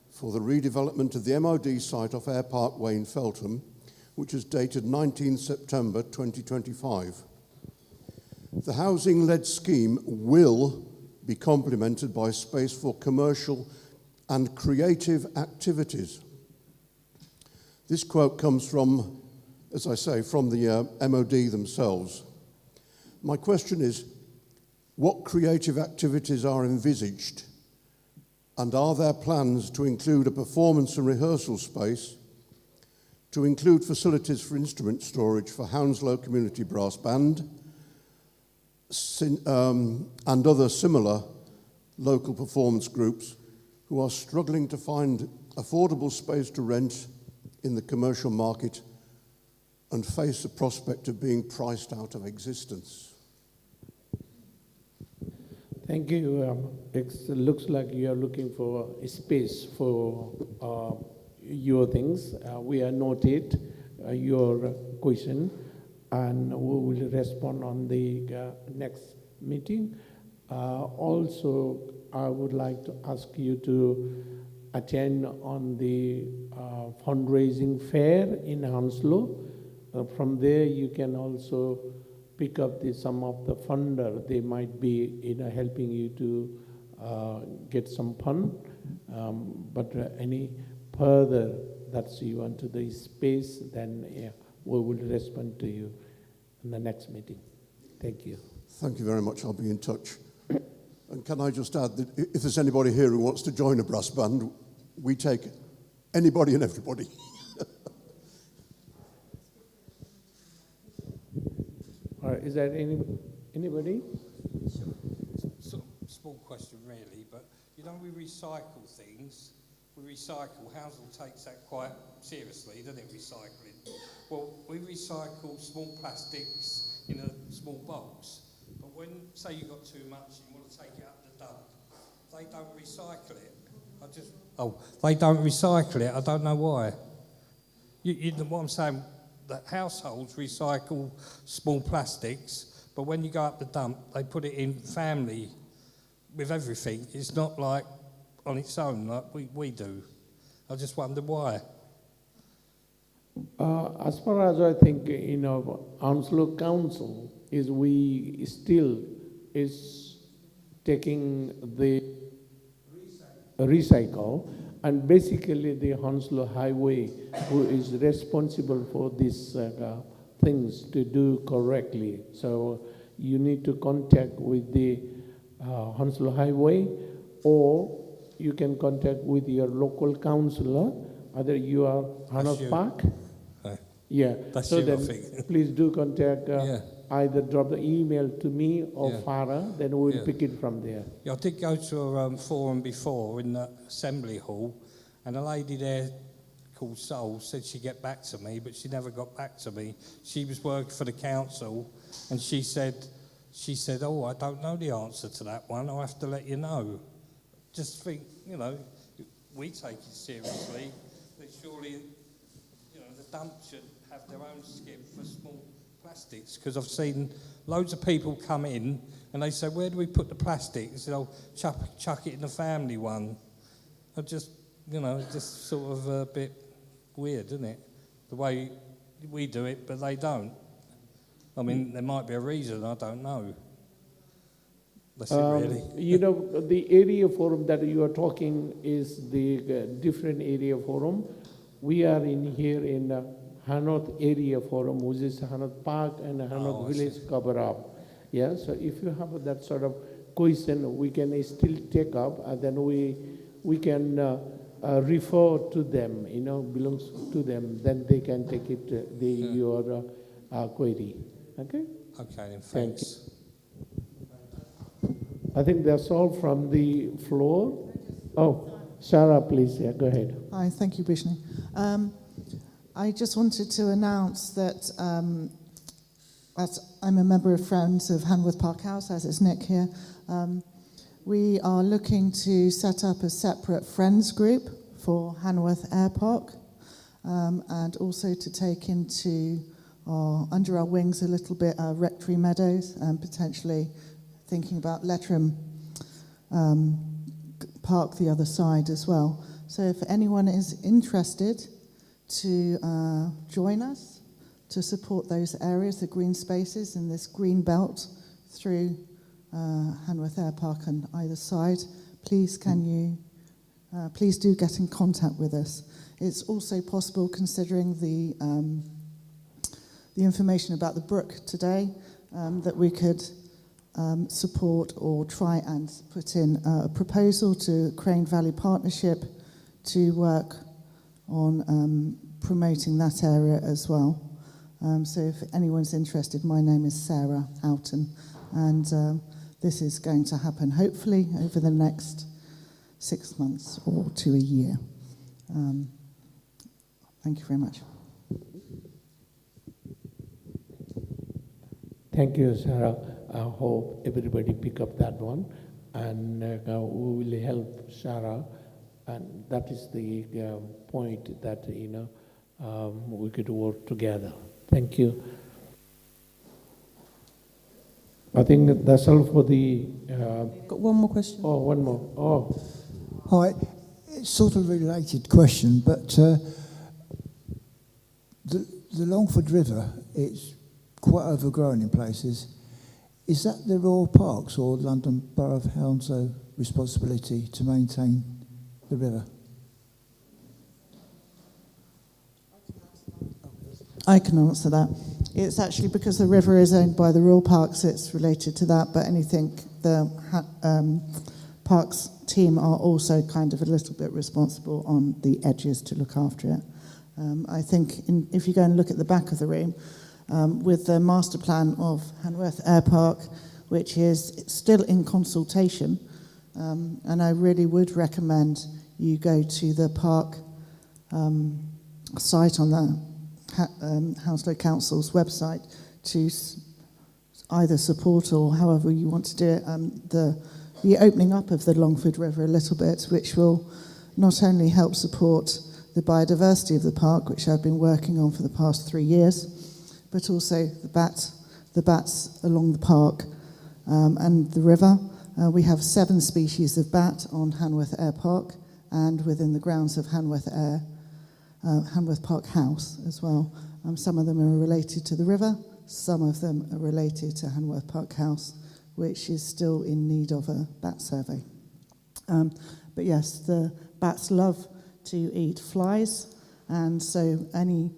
for the redevelopment of the MOD site off Air Parkway in Feltham, which is dated 19 September 2025. The housing-led scheme will be complemented by space for commercial and creative activities. This quote comes from, as I say, from the MOD themselves. My question is, what creative activities are envisaged, and are there plans to include a performance and rehearsal space, to include facilities for instrument storage for Hounslow Community Brass Band, and other similar local performance groups who are struggling to find affordable space to rent in the commercial market and face the prospect of being priced out of existence? Thank you. It looks like you are looking for a space for your things. We have noted your question, and we will respond on the next meeting. Also, I would like to ask you to attend on the fundraising fair in Hounslow. From there, you can also pick up some of the funder. They might be helping you to get some fund. But any further that you want to the space, then we will respond to you in the next meeting. Thank you. Thank you very much. I'll be in touch. And can I just add that if there's anybody here who wants to join a brass band, we take anybody and everybody. Is there anybody? Sort of small question really, but you know we recycle things. We recycle. Hounslow takes that quite seriously, doesn't it, recycling? Well, we recycle small plastics in a small box, but when, say you got too much and you want to take it up the dump, they don't recycle it. They don't recycle it. I don't know why. You know what I'm saying? That households recycle small plastics, but when you go up the dump, they put it in family with everything. It's not like on its own like we do. I just wonder why. As far as I think, Hounslow Council is we still is taking the recycle, and basically the Hounslow Highway who is responsible for these things to do correctly. So you need to contact with the Hounslow Highway, or you can contact with your local councillor, either you are Hanworth Park. Yeah, That's so you, then I think. please do contact, either drop the email to me or Farah, then we'll pick it from there. Yeah, I did go to a forum before in the Assembly Hall, and a lady there called Sol said she'd get back to me, but she never got back to me. She was working for the council, and she said, oh, I don't know the answer to that one, I'll have to let you know. Just think, you know, we take it seriously, but surely, you know, the dump should have their own skip for small plastics, because I've seen loads of people come in and they say, where do we put the plastic? They say, oh, chuck it in the family one. I just, you know, just sort of a bit weird, isn't it? The way we do it, but they don't. I mean, there might be a reason, I don't know. That's it, really. You know, the area forum that you are talking is the different area forum. We are in here in Hanworth area forum, which is Hanworth Park and Hanworth Village cover up. Yeah, so if you have that sort of question, we can still take up, and then we can refer to them, you know, belongs to them, then they can take it, your query. Okay? Okay, thanks. I think that's all from the floor. Oh, Sarah, please, go ahead. Hi, thank you, Bishni. I just wanted to announce that as I'm a member of Friends of Hanworth Park House, as is Nick here. We are looking to set up a separate Friends group for Hanworth Air Park, and also to take under our wings a little bit our Rectory Meadows, and potentially thinking about Lettram Park the other side as well. So if anyone is interested to join us to support those areas, the green spaces in this green belt through Hanworth Air Park on either side, please please do get in contact with us. It's also possible, considering the information about the brook today, that we could support or try and put in a proposal to Crane Valley Partnership to work on promoting that area as well. So if anyone's interested, my name is Sarah Houghton, and this is going to happen hopefully over the next 6 months or to a year. Thank you very much. Thank you, Sarah. I hope everybody pick up that one, and we will help Sarah, and that is the point that, you know, we could work together. Thank you. I think that's all for the... Got one more question. Oh, one more. Oh. Hi. It's sort of a related question, but the Longford River, it's quite overgrown in places. Is that the Royal Parks or London Borough of Hounslow responsibility to maintain the river? I can answer that. It's actually because the river is owned by the Royal Parks, it's related to that, but anything the Parks team are also kind of a little bit responsible on the edges to look after it. I think if you go and look at the back of the room, with the master plan of Hanworth Air Park, which is still in consultation, and I really would recommend you go to the park site on the Hounslow Council's website to either support or however you want to do it, the opening up of the Longford River a little bit, which will not only help support the biodiversity of the park, which I've been working on for the past 3 years, but also the bats along the park and the river. We have 7 species of bat on Hanworth Air Park and within the grounds of Hanworth Park House as well. Some of them are related to the river, Some of them are related to Hanworth Park House, which is still in need of a bat survey. But yes, the bats love to eat flies, and so any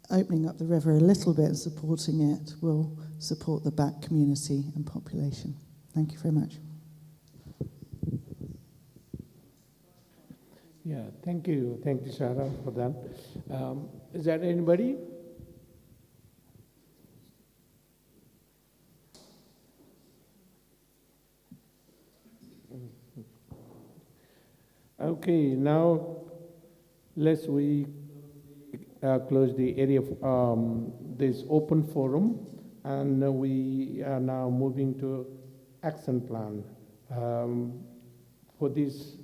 opening up the river a little bit and supporting it will support the bat community and population. Thank you very much. Yeah, thank you, Sarah, for that. Is there anybody? Okay, now let's close the area of this open forum, and we are now moving to action plan. For this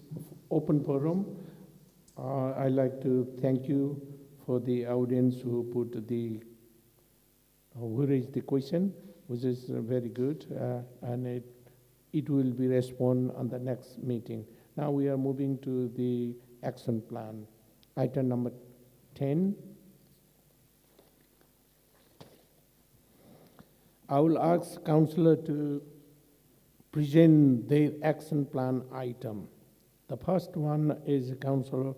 open forum, I'd like to thank you for the audience who raised the question, which is very good, and it will be responded on the next meeting. Now we are moving to the action plan. Item number 10. I will ask Councillor to present their action plan item. The first one is Councillor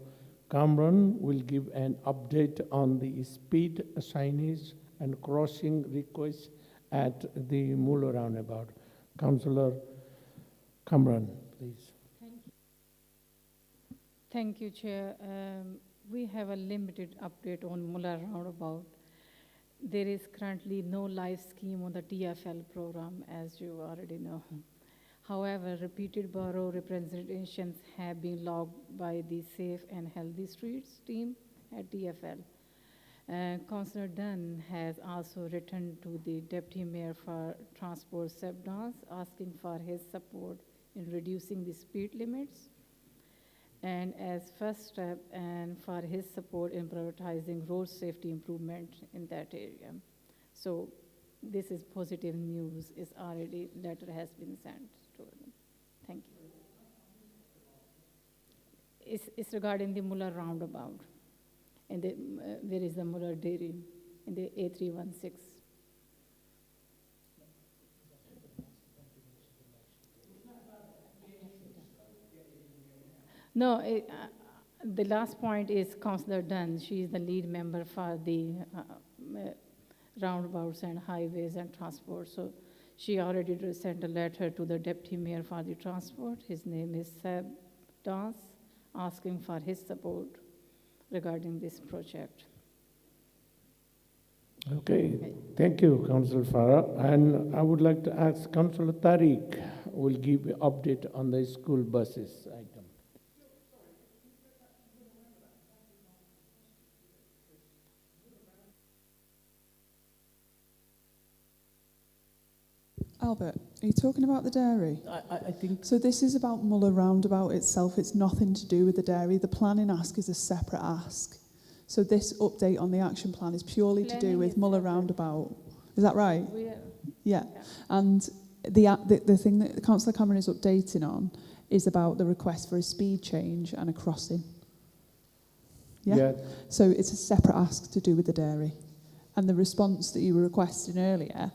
Cameron will give an update on the speed signage and crossing requests at the Muller roundabout. Councillor Cameron, please. Thank you, Chair. We have a limited update on Muller roundabout. There is currently no live scheme on the TFL program, as you already know. However, repeated borough representations have been logged by the Safe and Healthy Streets team at TFL. Councillor Dunn has also written to the Deputy Mayor for Transport, Seb Dance, asking for his support in reducing the speed limits, and as first step, and for his support in prioritizing road safety improvement in that area. So this is positive news. Is already letter has been sent to them. Thank you. It's regarding the Muller roundabout, and where is the Muller dairy in the A316. No, the last point is Councillor Dunn. She is the lead member for the roundabouts and highways and transport. So she already sent a letter to the Deputy Mayor for the transport. His name is Seb Dance, asking for his support regarding this project. Okay, thank you, Councillor Farah. And I would like to ask Councillor Tariq will give an update on the school buses item. Albert, are you talking about the dairy? I think... So this is about Muller roundabout itself. It's nothing to do with the dairy. The planning ask is a separate ask. So this update on the action plan is purely to do with Muller roundabout. Is that right? Yeah. And the thing that Councillor Cameron is updating on is about the request for a speed change and a crossing. Yeah? So it's a separate ask to do with the dairy. And the response that you were requesting earlier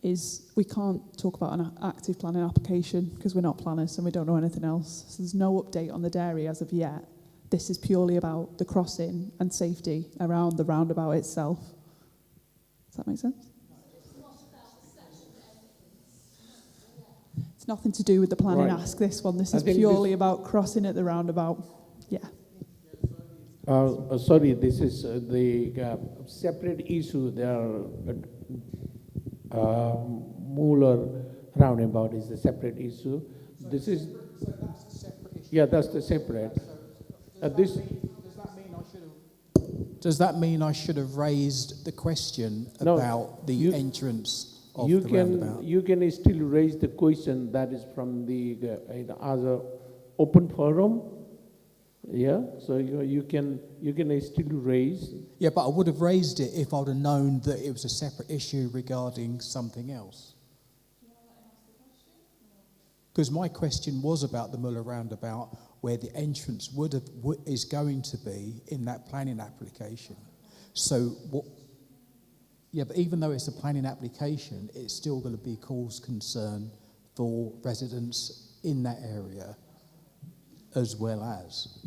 is we can't talk about an active planning application because we're not planners and we don't know anything else. So there's no update on the dairy as of yet. This is purely about the crossing and safety around the roundabout itself. Does that make sense? It's nothing to do with the planning ask, this one. This is purely about crossing at the roundabout. Yeah. Sorry, this is the separate issue. There are Muller roundabout is a separate issue. This is so that's a separate issue. Yeah, that's the separate. Does that mean I should have raised the question about the entrance of the roundabout? You can still raise the question that is from the other open forum. Yeah, so you can still raise. Yeah, but I would have raised it if I would have known that it was a separate issue regarding something else. Because my question was about the Muller roundabout, where the entrance is going to be in that planning application. So what? Yeah, but even though it's a planning application, it's still going to be cause concern for residents in that area as well as.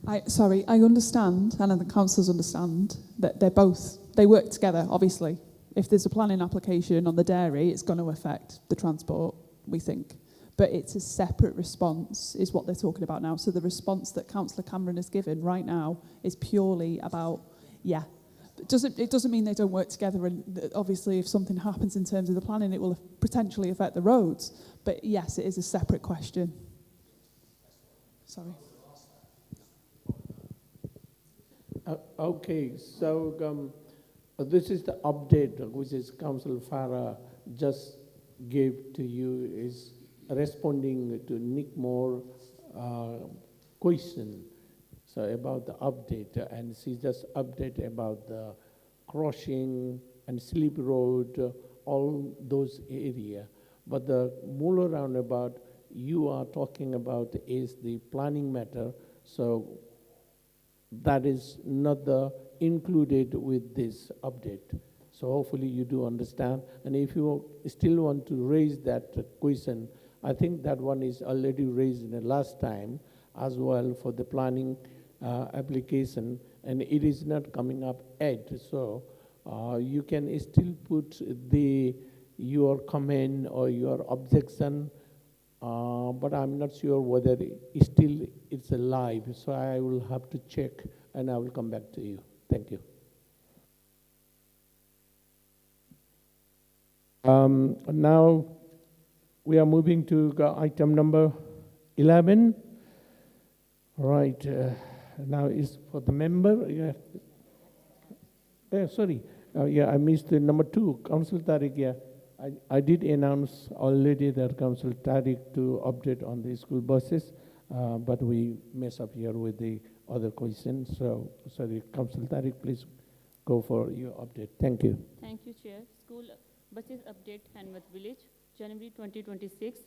I understand, and the councillors understand, that they work together, obviously. If there's a planning application on the dairy, it's going to affect the transport, we think. But it's a separate response, is what they're talking about now. So the response that Councillor Cameron has given right now is purely about, it doesn't mean they don't work together, and obviously if something happens in terms of the planning, it will potentially affect the roads. But yes, it is a separate question. Sorry. Okay, so this is the update which is Councillor Farah just gave to you, is responding to Nick Moore's question. So about the update, and she just update about the crossing and slip road, all those area. But the Muller roundabout you are talking about is the planning matter, so that is not included with this update. So hopefully you do understand. And if you still want to raise that question, I think that one is already raised in the last time as well for the planning application, and it is not coming up yet. So you can still put your comment or your objection, but I'm not sure whether it's alive. So I will have to check and I will come back to you. Thank you. Now we are moving to item number 11. Right, now is for the member. Sorry, I missed the number 2, Council Tariq. I did announce already that Council Tariq to update on the school buses, but we mess up here with the other questions. So, sorry, Council Tariq, please go for your update. Thank you. Thank you, Chair. School buses update, Hanworth Village, January 2026.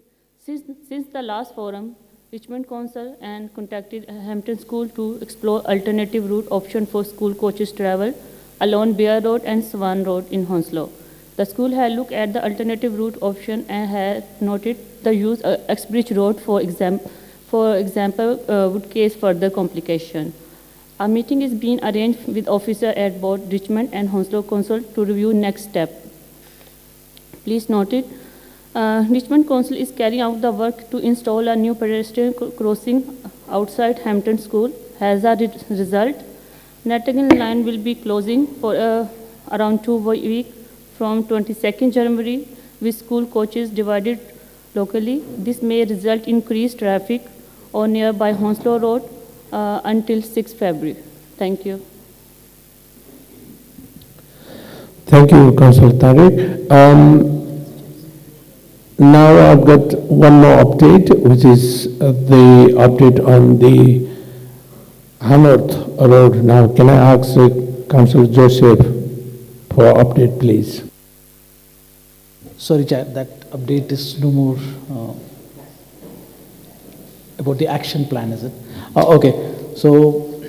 Since the last forum, Richmond Council and contacted Hampton School to explore alternative route option for school coaches travel along Bear Road and Swan Road in Hounslow. The school had looked at the alternative route option and had noted the use of Exbridge Road, for example, would cause further complication. A meeting is being arranged with officers at both Richmond and Hounslow Council to review next step. Please note it. Richmond Council is carrying out the work to install a new pedestrian crossing outside Hampton School. As a result, Nottingham line will be closing for around 2 weeks from 22nd January, with school coaches divided locally. This may result in increased traffic on nearby Hounslow Road until 6 February. Thank you. Thank you, Councillor Tariq. Now I've got one more update, which is the update on the Hanworth Road. Now, can I ask Councillor Joseph for update, please? Sorry, Chair, that update is no more about the action plan, is it? Okay, so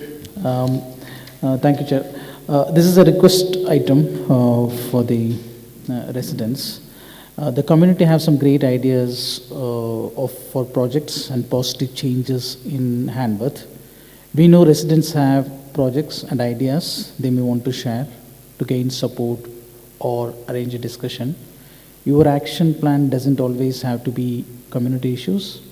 thank you, Chair. This is a request item for the residents. The community have some great ideas for projects and positive changes in Hanworth. We know residents have projects and ideas they may want to share to gain support or arrange a discussion. Your action plan doesn't always have to be community issues.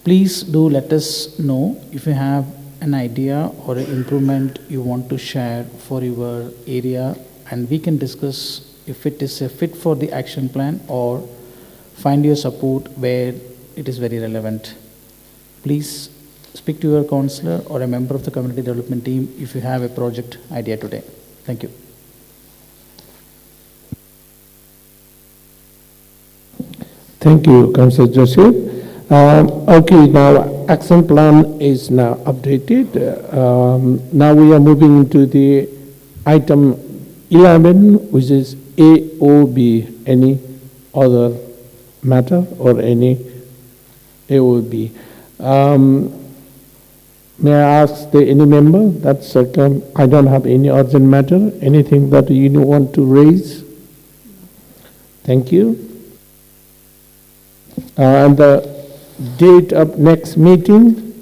Please do let us know if you have an idea or an improvement you want to share for your area, and we can discuss if it is a fit for the action plan or find your support where it is very relevant. Please speak to your councillor or a member of the community development team if you have a project idea today. Thank you. Thank you, Councillor Joseph. Okay, now action plan is now updated. Now we are moving into the item 11, which is AOB. Any other matter or any AOB? May I ask any member? That's I don't have any urgent matter. Anything that you want to raise? Thank you. And the date of next meeting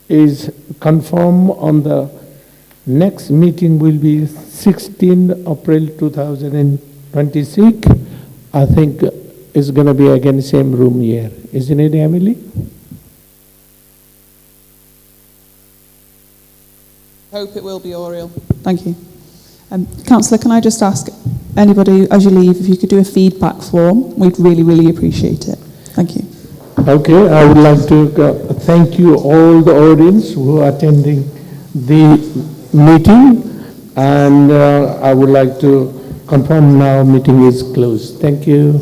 is confirmed on the next meeting will be 16 April 2026. I think it's going to be again same room here. Isn't it, Emily? Hope it will be, Oriel. Thank you. Councillor, can I just ask anybody, as you leave, if you could do a feedback form? We'd really, really appreciate it. Thank you. Okay, I would like to thank you all the audience who are attending the meeting, and I would like to confirm now meeting is closed. Thank you.